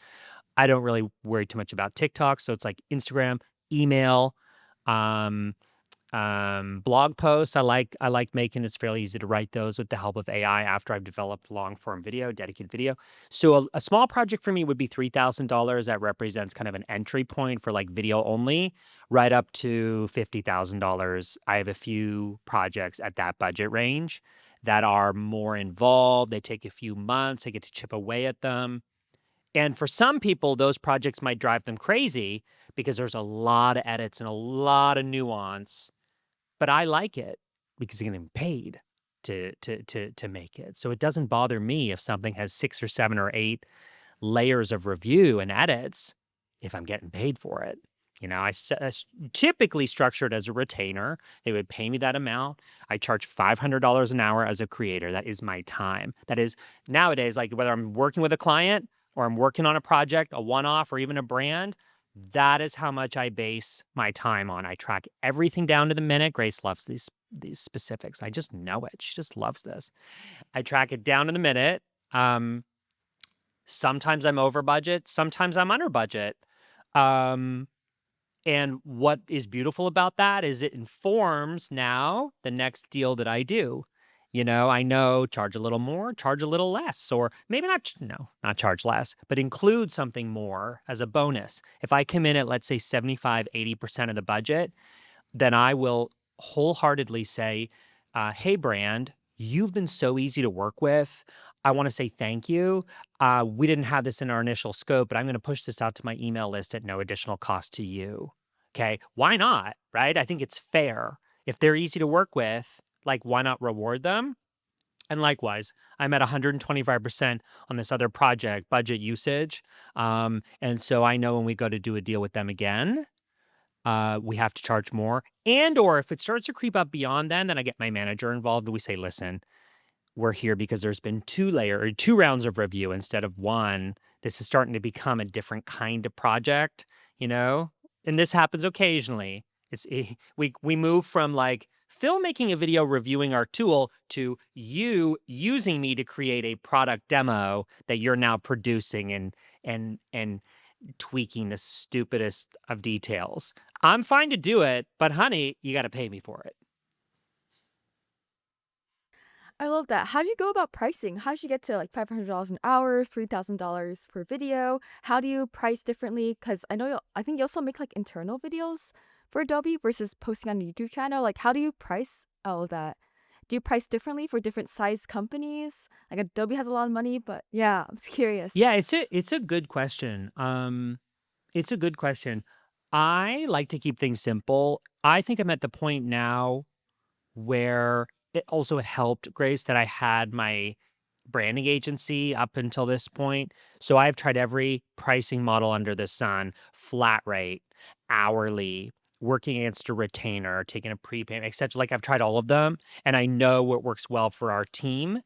I don't really worry too much about TikTok. So it's like Instagram, email, um, blog posts. I like making it's fairly easy to write those with the help of AI after I've developed long form video, dedicated video. So a small project for me would be $3,000. That represents kind of an entry point for like video only, right up to $50,000. I have a few projects at that budget range that are more involved. They take a few months. I get to chip away at them. And for some people, those projects might drive them crazy because there's a lot of edits and a lot of nuance, but I like it because I'm getting paid to make it. So it doesn't bother me if something has 6 or 7 or 8 layers of review and edits if I'm getting paid for it. I typically structured as a retainer. They would pay me that amount. I charge $500 an hour as a creator. That is my time. That is nowadays, like whether I'm working with a client or I'm working on a project, a one-off, or even a brand, that is how much I base my time on. I track everything down to the minute. Grace loves these specifics. I just know it. She just loves this. I track it down to the minute. Sometimes I'm over budget, sometimes I'm under budget. Um, and what is beautiful about that is it informs now the next deal that I do. I know charge a little more, charge a little less, or maybe not, no, not charge less, but include something more as a bonus. If I come in at, let's say, 75, 80% of the budget, then I will wholeheartedly say, hey, brand, you've been so easy to work with. I want to say thank you. We didn't have this in our initial scope, but I'm going to push this out to my email list at no additional cost to you. Okay. Why not? Right. I think it's fair. If they're easy to work with, like, why not reward them? And likewise, I'm at 125% on this other project budget usage. And so I know when we go to do a deal with them again, we have to charge more. And or if it starts to creep up beyond then I get my manager involved and we say, listen, we're here because there's been two rounds of review instead of one. This is starting to become a different kind of project, you know? And this happens occasionally. We move from like filmmaking a video reviewing our tool to you using me to create a product demo that you're now producing and tweaking the stupidest of details. I'm fine to do it, but honey, you got to pay me for it. I love that. How do you go about pricing? How did you get to like $500 an hour, $3,000 per video? How do you price differently? Because I think you also make like internal videos for Adobe versus posting on a YouTube channel. Like, how do you price all of that? Do you price differently for different size companies? Like Adobe has a lot of money, but yeah, I'm just curious. Yeah, it's a good question. It's a good question. I like to keep things simple. I think I'm at the point now where it also helped, Grace, that I had my branding agency up until this point. So I've tried every pricing model under the sun, flat rate, hourly, working against a retainer, taking a prepayment, etc. Like I've tried all of them and I know what works well for our team.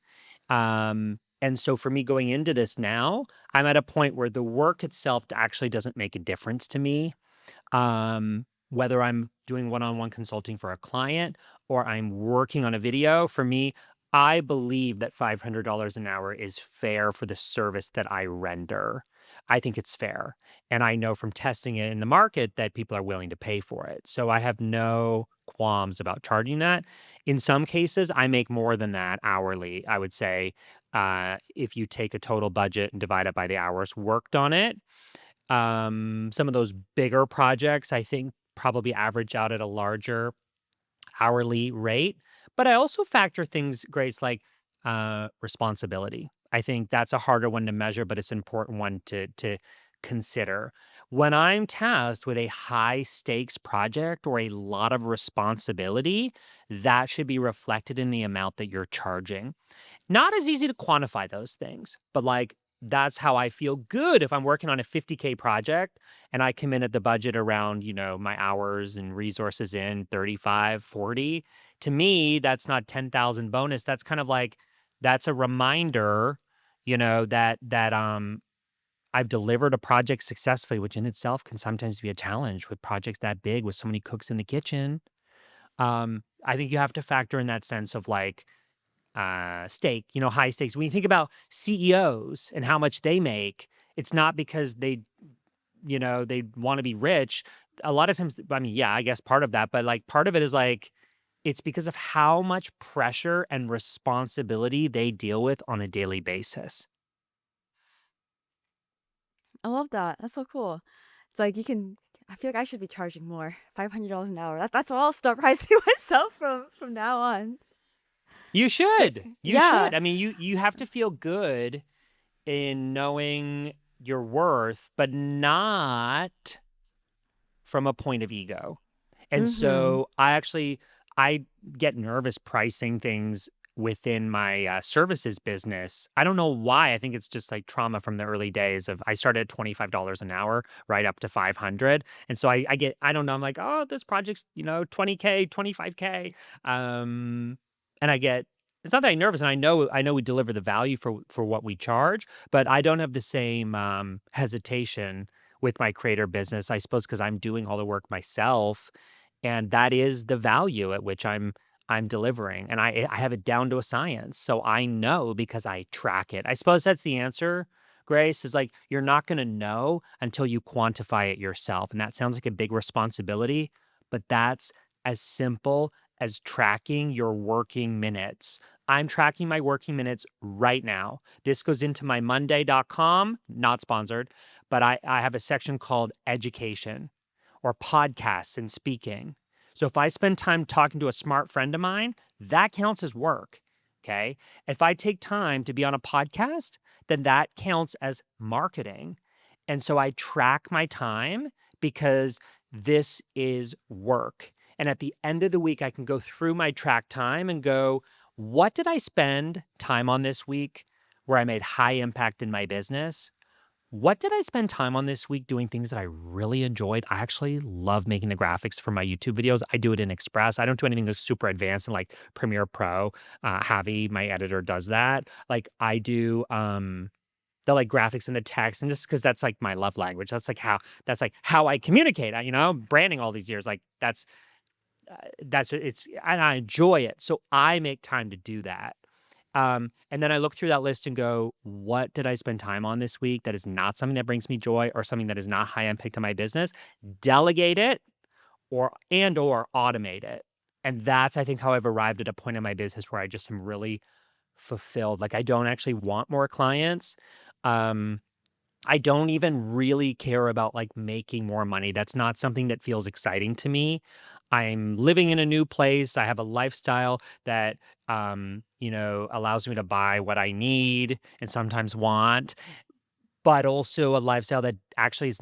And so for me going into this now, I'm at a point where the work itself actually doesn't make a difference to me. Whether I'm doing one-on-one consulting for a client or I'm working on a video, for me, I believe that $500 an hour is fair for the service that I render. I think it's fair. And I know from testing it in the market that people are willing to pay for it. So I have no qualms about charging that. In some cases, I make more than that hourly. I would say if you take a total budget and divide it by the hours worked on it, some of those bigger projects, I think, probably average out at a larger hourly rate. But I also factor things, Grace, like responsibility. I think that's a harder one to measure, but it's an important one to consider. When I'm tasked with a high stakes project or a lot of responsibility, that should be reflected in the amount that you're charging. Not as easy to quantify those things, but like that's how I feel good if I'm working on a 50K project and I come in at the budget around, my hours and resources in 35, 40. To me, that's not 10,000 bonus. That's kind of like that's a reminder, that I've delivered a project successfully, which in itself can sometimes be a challenge with projects that big with so many cooks in the kitchen. I think you have to factor in that sense of like stake, high stakes. When you think about CEOs and how much they make, it's not because they want to be rich. A lot of times, I mean, yeah, I guess part of that, but like part of it is like, it's because of how much pressure and responsibility they deal with on a daily basis. I love that. That's so cool. It's like I feel like I should be charging more. $500 an hour. That's what I'll start pricing myself from now on. You But should. You yeah. should. I mean, you have to feel good in knowing your worth, but not from a point of ego. And Mm-hmm. so I get nervous pricing things within my services business. I don't know why. I think it's just like trauma from the early days of I started at $25 an hour, right up to 500. And so I don't know. I'm like, oh, this project's, 20K, 25K. And it's not that I'm nervous. And I know we deliver the value for what we charge, but I don't have the same hesitation with my creator business, I suppose, because I'm doing all the work myself, and that is the value at which I'm delivering, and I have it down to a science, so I know because I track it. I suppose that's the answer, Grace, is like you're not going to know until you quantify it yourself. And that sounds like a big responsibility, but that's as simple as tracking your working minutes. I'm tracking my working minutes right now. This goes into my monday.com, not sponsored, but I have a section called education or podcasts and speaking. So if I spend time talking to a smart friend of mine, that counts as work. Okay. If I take time to be on a podcast, then that counts as marketing. And so I track my time because this is work. And at the end of the week, I can go through my track time and go, what did I spend time on this week where I made high impact in my business? What did I spend time on this week doing things that I really enjoyed? I actually love making the graphics for my YouTube videos. I do it in Express. I don't do anything that's super advanced in like Premiere Pro. Javi, my editor, does that. Like I do the like graphics and the text, and just because that's like my love language. That's like how I communicate. Branding all these years, like it's and I enjoy it. So I make time to do that. And then I look through that list and go, what did I spend time on this week that is not something that brings me joy or something that is not high impact on my business? Delegate it or automate it. And that's, I think, how I've arrived at a point in my business where I just am really fulfilled. Like I don't actually want more clients. I don't even really care about like making more money. That's not something that feels exciting to me. I'm living in a new place. I have a lifestyle that, allows me to buy what I need and sometimes want, but also a lifestyle that actually is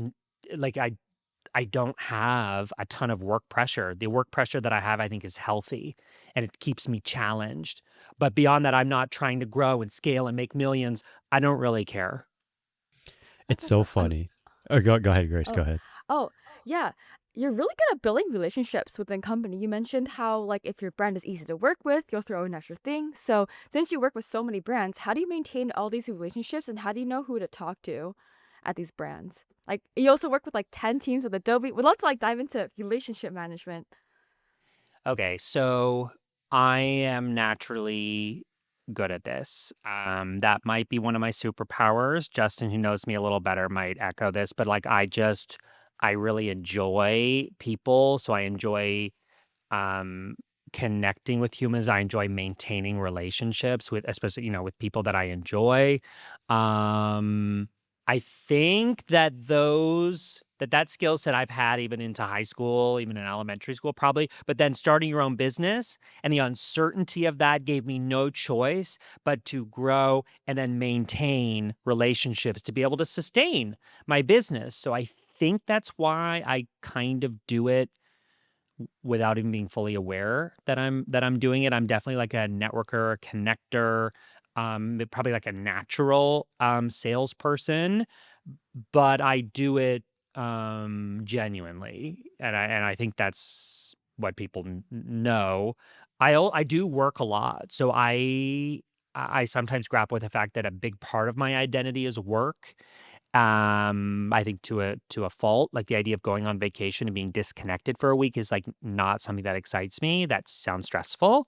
like I don't have a ton of work pressure. The work pressure that I have, I think, is healthy and it keeps me challenged. But beyond that, I'm not trying to grow and scale and make millions. I don't really care. It's That's so awesome. funny. Go ahead, Grace. Oh, Go ahead. oh, yeah. You're really good at building relationships within company. You mentioned how like if your brand is easy to work with, you'll throw in extra things. So since you work with so many brands, how do you maintain all these relationships and how do you know who to talk to at these brands? Like you also work with like 10 teams with Adobe. We'd love to like dive into relationship management. Okay, so I am naturally good at this. That might be one of my superpowers. Justin, who knows me a little better, might echo this, but like I really enjoy people. So I enjoy um, connecting with humans. I enjoy maintaining relationships with, especially, with people that I enjoy. Um, I think that that skill set I've had even into high school, even in elementary school, probably. But then starting your own business and the uncertainty of that gave me no choice but to grow and then maintain relationships to be able to sustain my business. So I think that's why I kind of do it without even being fully aware that I'm doing it. I'm definitely like a networker, a connector, probably like a natural salesperson, but I do it genuinely, and I think that's what people know. I do work a lot, so I sometimes grapple with the fact that a big part of my identity is work. I think to a fault, like the idea of going on vacation and being disconnected for a week is like not something that excites me. That sounds stressful.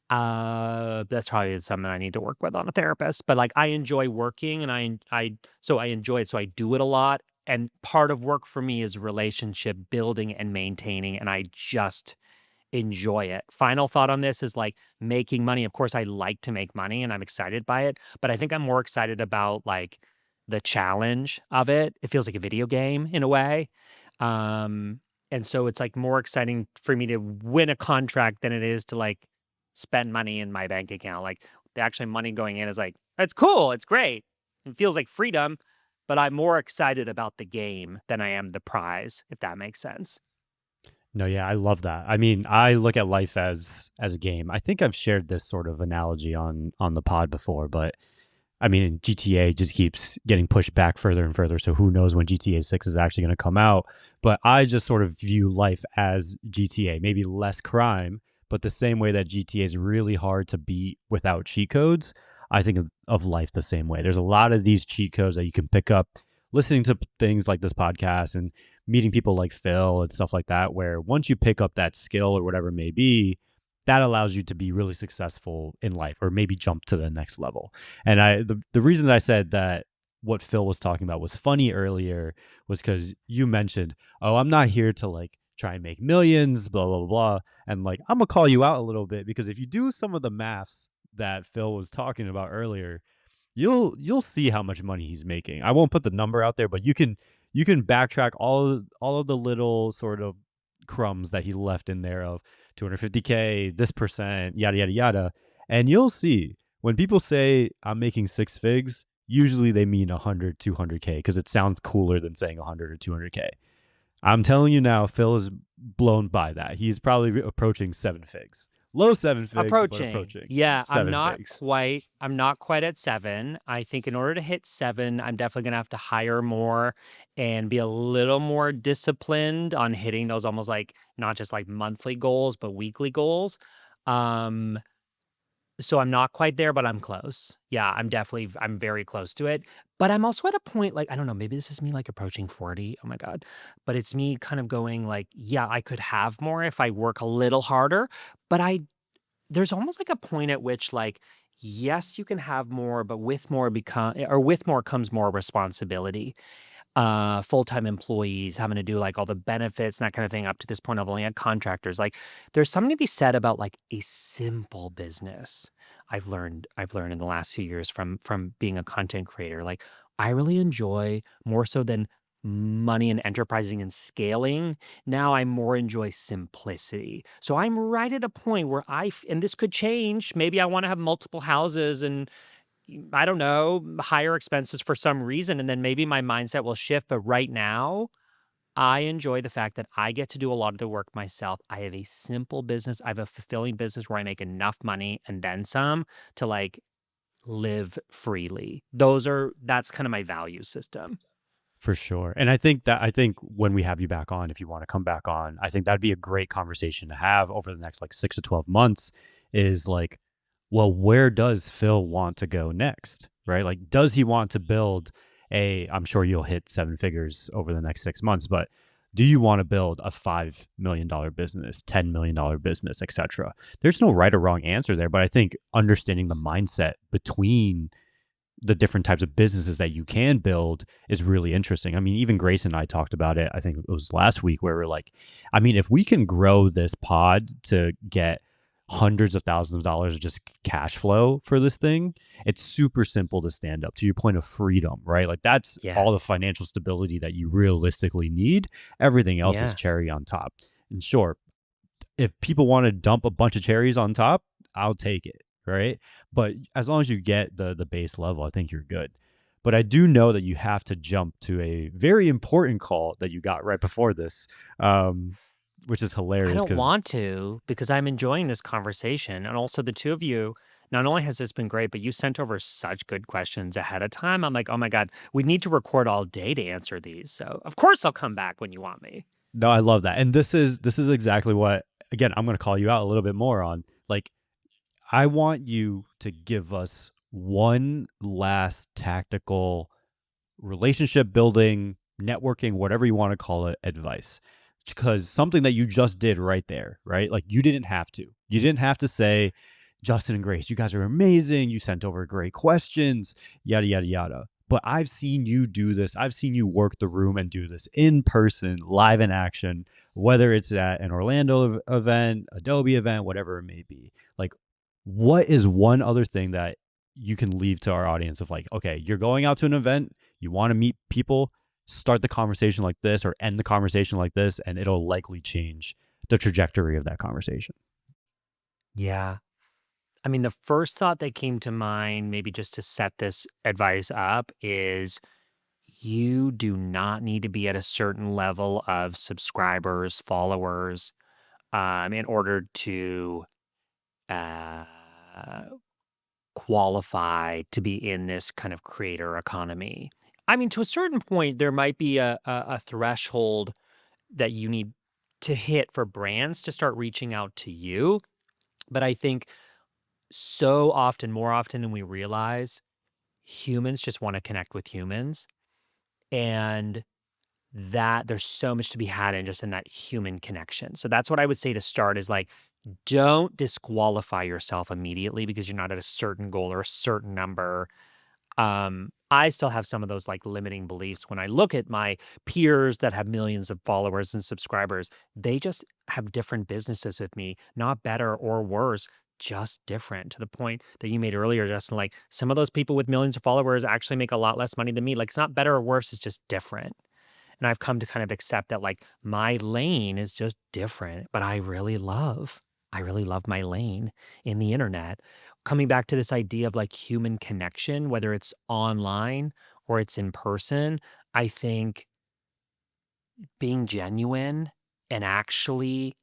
That's probably something I need to work with on a therapist. But like I enjoy working and I enjoy it. So I do it a lot. And part of work for me is relationship building and maintaining. And I just enjoy it. Final thought on this is like making money. Of course, I like to make money and I'm excited by it, but I think I'm more excited about like the challenge of it. It feels like a video game in a way. Um, and so it's like more exciting for me to win a contract than it is to like spend money in my bank account. Like the actual money going in is like, it's cool, it's great. It feels like freedom, but I'm more excited about the game than I am the prize, if that makes sense. No, yeah, I love that. I mean, I look at life as a game. I think I've shared this sort of analogy on the pod before, but I mean, GTA just keeps getting pushed back further and further. So who knows when GTA 6 is actually going to come out? But I just sort of view life as GTA, maybe less crime, but the same way that GTA is really hard to beat without cheat codes. I think of life the same way. There's a lot of these cheat codes that you can pick up listening to things like this podcast and meeting people like Phil and stuff like that, where once you pick up that skill or whatever it may be, that allows you to be really successful in life or maybe jump to the next level. And the reason that I said that what Phil was talking about was funny earlier was because you mentioned, oh, I'm not here to like try and make millions, blah, blah, blah. And like, I'm going to call you out a little bit because if you do some of the maths that Phil was talking about earlier, you'll see how much money he's making. I won't put the number out there, but you can backtrack all of the little sort of crumbs that he left in there of 250K, this percent, yada yada yada, and you'll see when people say I'm making six figs, usually they mean 100, 200K because it sounds cooler than saying 100 or 200K. I'm telling you now, Phil is blown by that. He's probably approaching seven figs. Low seven figs, but Approaching. approaching Yeah, seven figs. I'm not quite at 7. I think in order to hit 7, I'm definitely gonna have to hire more and be a little more disciplined on hitting those almost like not just like monthly goals, but weekly goals. Um, so I'm not quite there, but I'm close. Yeah, I'm very close to it. But I'm also at a point like, I don't know, maybe this is me like approaching 40. Oh my God. But it's me kind of going like, yeah, I could have more if I work a little harder, but there's almost like a point at which like yes you can have more but with more comes more responsibility, full-time employees having to do like all the benefits and that kind of thing. Up to this point I've only had contractors. Like there's something to be said about like a simple business. I've learned in the last few years from being a content creator, like I really enjoy more so than money and enterprising and scaling. Now I more enjoy simplicity. So I'm right at a point where and this could change. Maybe I want to have multiple houses and I don't know, higher expenses for some reason. And then maybe my mindset will shift. But right now, I enjoy the fact that I get to do a lot of the work myself. I have a simple business. I have a fulfilling business where I make enough money and then some to like live freely. That's kind of my value system. For sure. And I think when we have you back on, if you want to come back on, I think that'd be a great conversation to have over the next like 6 to 12 months is like, well, where does Phil want to go next? Right? Like, does he want to build I'm sure you'll hit seven figures over the next 6 months, but do you want to build a $5 million business, $10 million business, etc.? There's no right or wrong answer there, but I think understanding the mindset between the different types of businesses that you can build is really interesting. I mean, even Grace and I talked about it, I think it was last week, where we're like, I mean, if we can grow this pod to get hundreds of thousands of dollars of just cash flow for this thing, it's super simple to stand up to your point of freedom, right? Like that's Yeah. all the financial stability that you realistically need. Everything else is Yeah. cherry on top. And sure, if people want to dump a bunch of cherries on top, I'll take it, right? But as long as you get the base level, I think you're good. But I do know that you have to jump to a very important call that you got right before this, um, which is I hilarious don't because want to because I'm enjoying this conversation. And also, the two of you, not only has this been great, but you sent over such good questions ahead of time. I'm like, oh my God, we need to record all day to answer these. So, of course, I'll come back when you want me. no, I love that, and this is exactly what, again, I'm going to call you out a little bit more on. Like, I want you to give us one last tactical relationship building, networking, whatever you want to call it, advice. Because something that you just did right there, right? Like you didn't have to. You didn't have to say, Justin and Grace, you guys are amazing. You sent over great questions, yada, yada, yada. But I've seen you do this. I've seen you work the room and do this in person, live in action, whether it's at an Orlando event, Adobe event, whatever it may be. Like, what is one other thing that you can leave to our audience of like, okay, you're going out to an event, you want to meet people, start the conversation like this or end the conversation like this, and it'll likely change the trajectory of that conversation. Yeah. I mean, the first thought that came to mind, maybe just to set this advice up, is you do not need to be at a certain level of subscribers, followers, in order to uh, qualify to be in this kind of creator economy. I mean, to a certain point, there might be a threshold that you need to hit for brands to start reaching out to you. But I think so often, more often than we realize, humans just want to connect with humans. And that there's so much to be had in just in that human connection. So that's what I would say to start is like, don't disqualify yourself immediately because you're not at a certain goal or a certain number. I still have some of those like limiting beliefs when I look at my peers that have millions of followers and subscribers. They just have different businesses with me, not better or worse, just different, to the point that you made earlier, Justin. Like some of those people with millions of followers actually make a lot less money than me. Like it's not better or worse, it's just different. And I've come to kind of accept that like my lane is just different, but I really love my lane in the internet. Coming back to this idea of like human connection, whether it's online or it's in person, I think being genuine and actually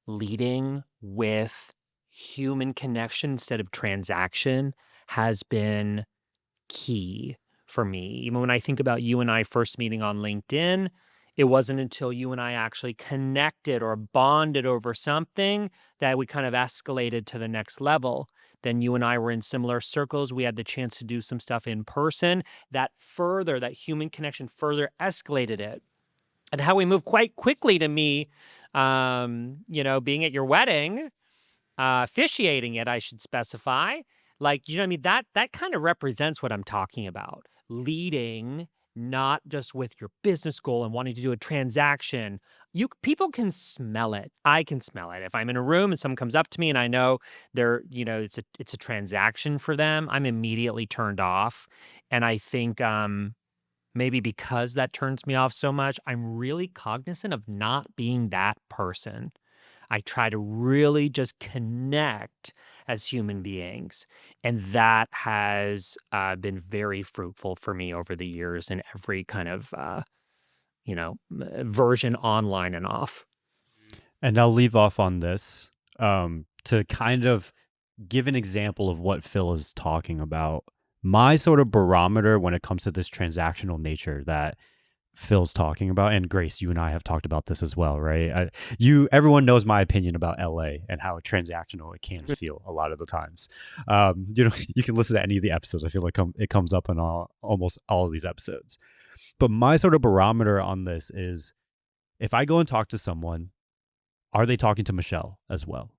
leading with human connection instead of transaction has been key for me. Even when I think about you and I first meeting on LinkedIn, it wasn't until you and I actually connected or bonded over something that we kind of escalated to the next level. Then you and I were in similar circles. We had the chance to do some stuff in person that human connection further escalated it. And how we moved quite quickly to me, being at your wedding, officiating it, I should specify. Like, you know what I mean? That kind of represents what I'm talking about. Leading, not just with your business goal and wanting to do a transaction. People can smell it. I can smell it. If I'm in a room and someone comes up to me and I know it's a transaction for them, I'm immediately turned off. And I think maybe because that turns me off so much, I'm really cognizant of not being that person. I try to really just connect as human beings. And that has been very fruitful for me over the years in every kind of, version online and off. And I'll leave off on this to kind of give an example of what Phil is talking about. My sort of barometer when it comes to this transactional nature that Phil's talking about, and Grace, you and I have talked about this as well, right? Everyone knows my opinion about LA and how transactional it can feel a lot of the times. You can listen to any of the episodes. I feel like it comes up in almost all of these episodes. But my sort of barometer on this is, if I go and talk to someone, are they talking to Michelle as well?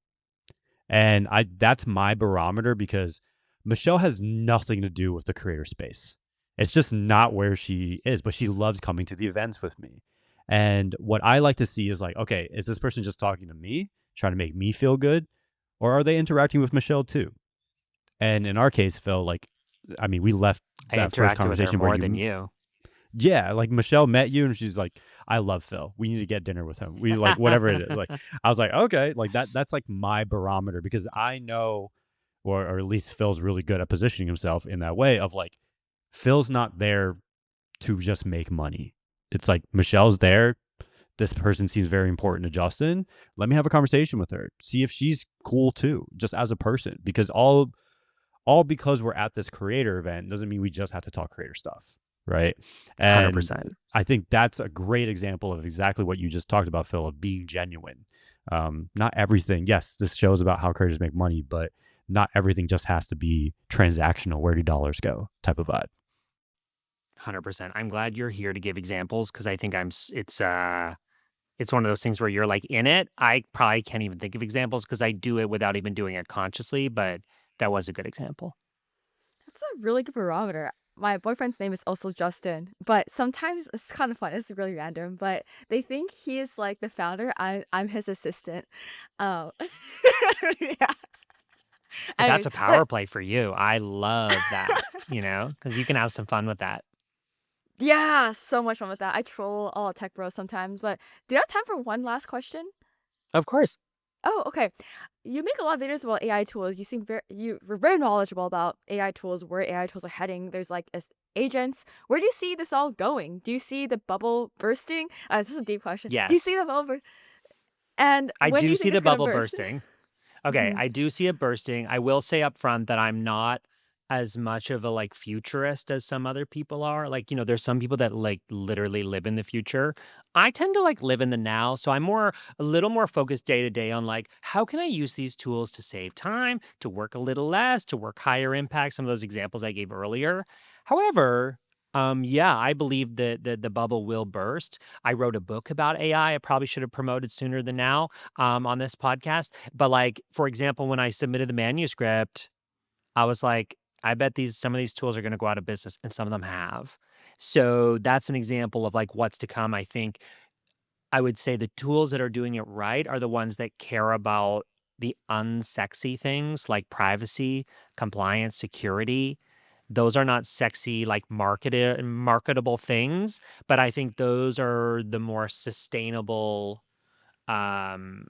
And that's my barometer, because Michelle has nothing to do with the creator space. It's just not where she is, but she loves coming to the events with me. And what I like to see is like, okay, is this person just talking to me, trying to make me feel good? Or are they interacting with Michelle too? And in our case, Phil, we left I that first interacted with her conversation where more than you. yeah, like Michelle met you and she's like, I love Phil. We need to get dinner with him. We like whatever it is. Like I was like, okay, like that's like my barometer, because I know, or at least Phil's really good at positioning himself in that way of like, Phil's not there to just make money. It's like, Michelle's there. This person seems very important to Justin. Let me have a conversation with her. See if she's cool too, just as a person. Because all because we're at this creator event doesn't mean we just have to talk creator stuff, right? And 100%. I think that's a great example of exactly what you just talked about, Phil, of being genuine. Not everything. Yes, this show is about how creators make money, but not everything just has to be transactional. Where do dollars go? Type of vibe. 100%. I'm glad you're here to give examples, because I think it's one of those things where you're like in it. I probably can't even think of examples because I do it without even doing it consciously, but that was a good example. That's a really good barometer. My boyfriend's name is also Justin, but sometimes it's kind of fun. It's really random, but they think he is like the founder. I'm his assistant. Um, yeah. But that's Anyways, a power play for you. I love that, because you can have some fun with that. yeah, so much fun with that. I troll all tech bros sometimes, but do you have time for one last question? Of course. Oh, okay. You make a lot of videos about AI tools. You're very knowledgeable about AI tools, where AI tools are heading. There's like agents. Where do you see this all going? Do you see the bubble bursting? This is a deep question. Do you see Yes. the bubble? And I when do do you see think the it's gonna bubble burst? bursting. Okay, Mhm. I do see it bursting. I will say up front that I'm not as much of a like futurist as some other people are. Like, there's some people that like literally live in the future. I tend to like live in the now. So I'm a little more focused day to day on like, how can I use these tools to save time, to work a little less, to work higher impact, some of those examples I gave earlier. However, yeah, I believe that the bubble will burst. I wrote a book about AI. I probably should have promoted sooner than now on this podcast. But like, for example, when I submitted the manuscript, I was like, I bet some of these tools are going to go out of business, and some of them have. So that's an example of like what's to come. I think I would say the tools that are doing it right are the ones that care about the unsexy things like privacy, compliance, security. Those are not sexy, like marketable things, but I think those are the more sustainable um,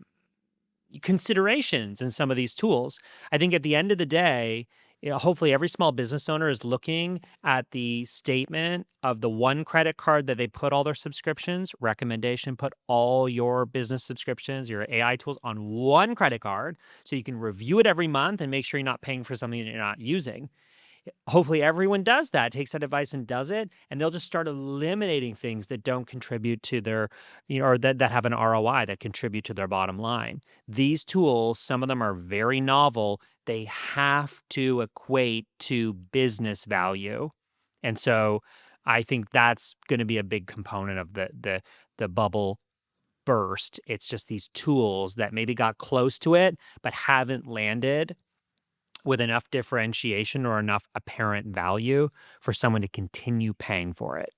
considerations in some of these tools. I think at the end of the day, hopefully every small business owner is looking at the statement of the one credit card that they put all their subscriptions, recommendation, put all your business subscriptions, your AI tools on one credit card so you can review it every month and make sure you're not paying for something that you're not using. Hopefully everyone does that, takes that advice and does it, and they'll just start eliminating things that don't contribute to their, or that have an ROI that contribute to their bottom line. These tools, some of them are very novel. They have to equate to business value. And so I think that's going to be a big component of the bubble burst. It's just these tools that maybe got close to it, but haven't landed with enough differentiation or enough apparent value for someone to continue paying for it.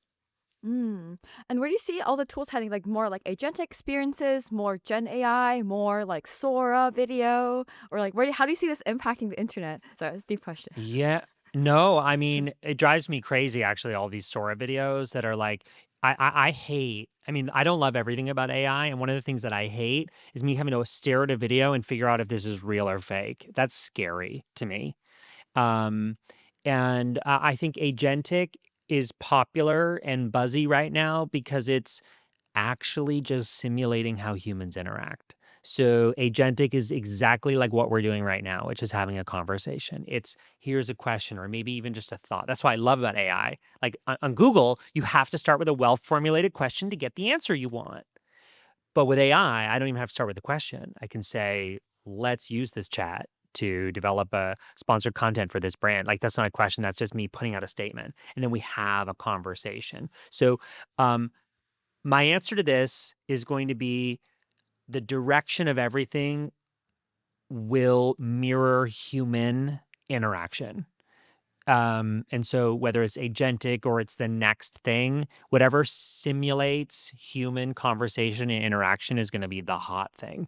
Mm. And where do you see all the tools heading? Like more like agentic experiences, more Gen AI, more like Sora video, or like how do you see this impacting the internet? Sorry, it's a deep question. Yeah. No, I mean, it drives me crazy actually, all these Sora videos that are like, I hate, I mean, I don't love everything about AI. And one of the things that I hate is me having to stare at a video and figure out if this is real or fake. That's scary to me. Um, and I think agentic is popular and buzzy right now because it's actually just simulating how humans interact. So agentic is exactly like what we're doing right now, which is having a conversation. It's here's a question or maybe even just a thought. That's what I love about AI. Like on Google, you have to start with a well-formulated question to get the answer you want. But with AI, I don't even have to start with a question. I can say, let's use this chat to develop a sponsored content for this brand. Like that's not a question. That's just me putting out a statement. And then we have a conversation. So my answer to this is going to be the direction of everything will mirror human interaction. And so whether it's agentic or it's the next thing, whatever simulates human conversation and interaction is going to be the hot thing.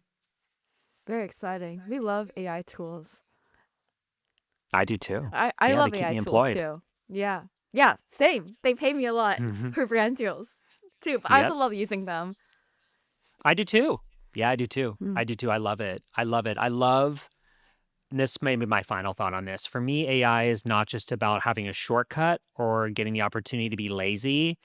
Very exciting. We love AI tools. I do too. I Yeah, they love keep AI me tools employed. too. Yeah. Yeah, same. They pay me a lot Mhm. for brand tools too, but I Yep. also love using them. I do too. Yeah, I do too. Mm. I do too. I love it. I love it. I love and this may be my final thought on this. For me, AI is not just about having a shortcut or getting the opportunity to be lazy.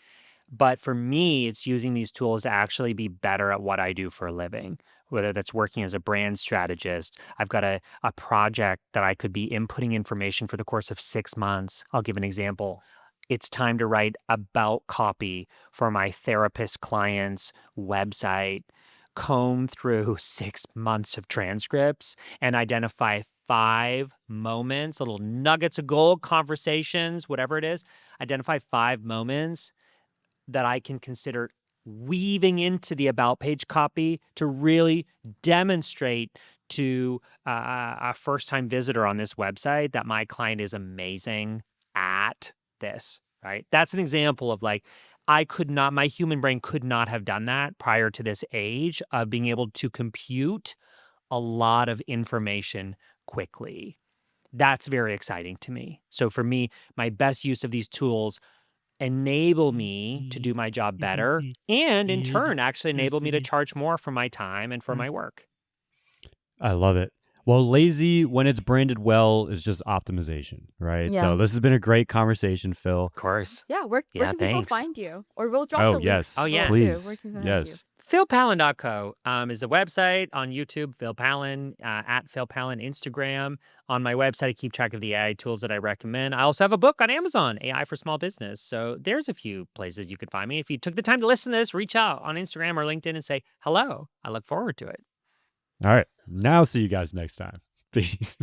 But for me, it's using these tools to actually be better at what I do for a living, whether that's working as a brand strategist. I've got a project that I could be inputting information for the course of 6 months. I'll give an example. It's time to write about copy for my therapist client's website, comb through 6 months of transcripts and identify 5 moments, little nuggets of gold, conversations, whatever it is. Identify 5 moments that I can consider weaving into the about page copy to really demonstrate to a first time visitor on this website that my client is amazing at this, right? That's an example of like, my human brain could not have done that prior to this age of being able to compute a lot of information quickly. That's very exciting to me. So for me, my best use of these tools enable me to do my job better and in turn actually enable me to charge more for my time and for my work. I love it. Well, lazy when it's branded well is just optimization, right? So Yeah. this has been a great conversation, Phil. Of course. Yeah, where Yeah, can people thanks. find you? Or we'll drop Oh, the links yes. Oh, yeah. below too. Where Please. can people find you? Yes. PhilPallen.co is the website on YouTube, Phil Pallen, at Phil Pallen, Instagram. On my website, I keep track of the AI tools that I recommend. I also have a book on Amazon, AI for Small Business. So there's a few places you could find me. If you took the time to listen to this, reach out on Instagram or LinkedIn and say hello. I look forward to it. All right. Now see you guys next time. Peace.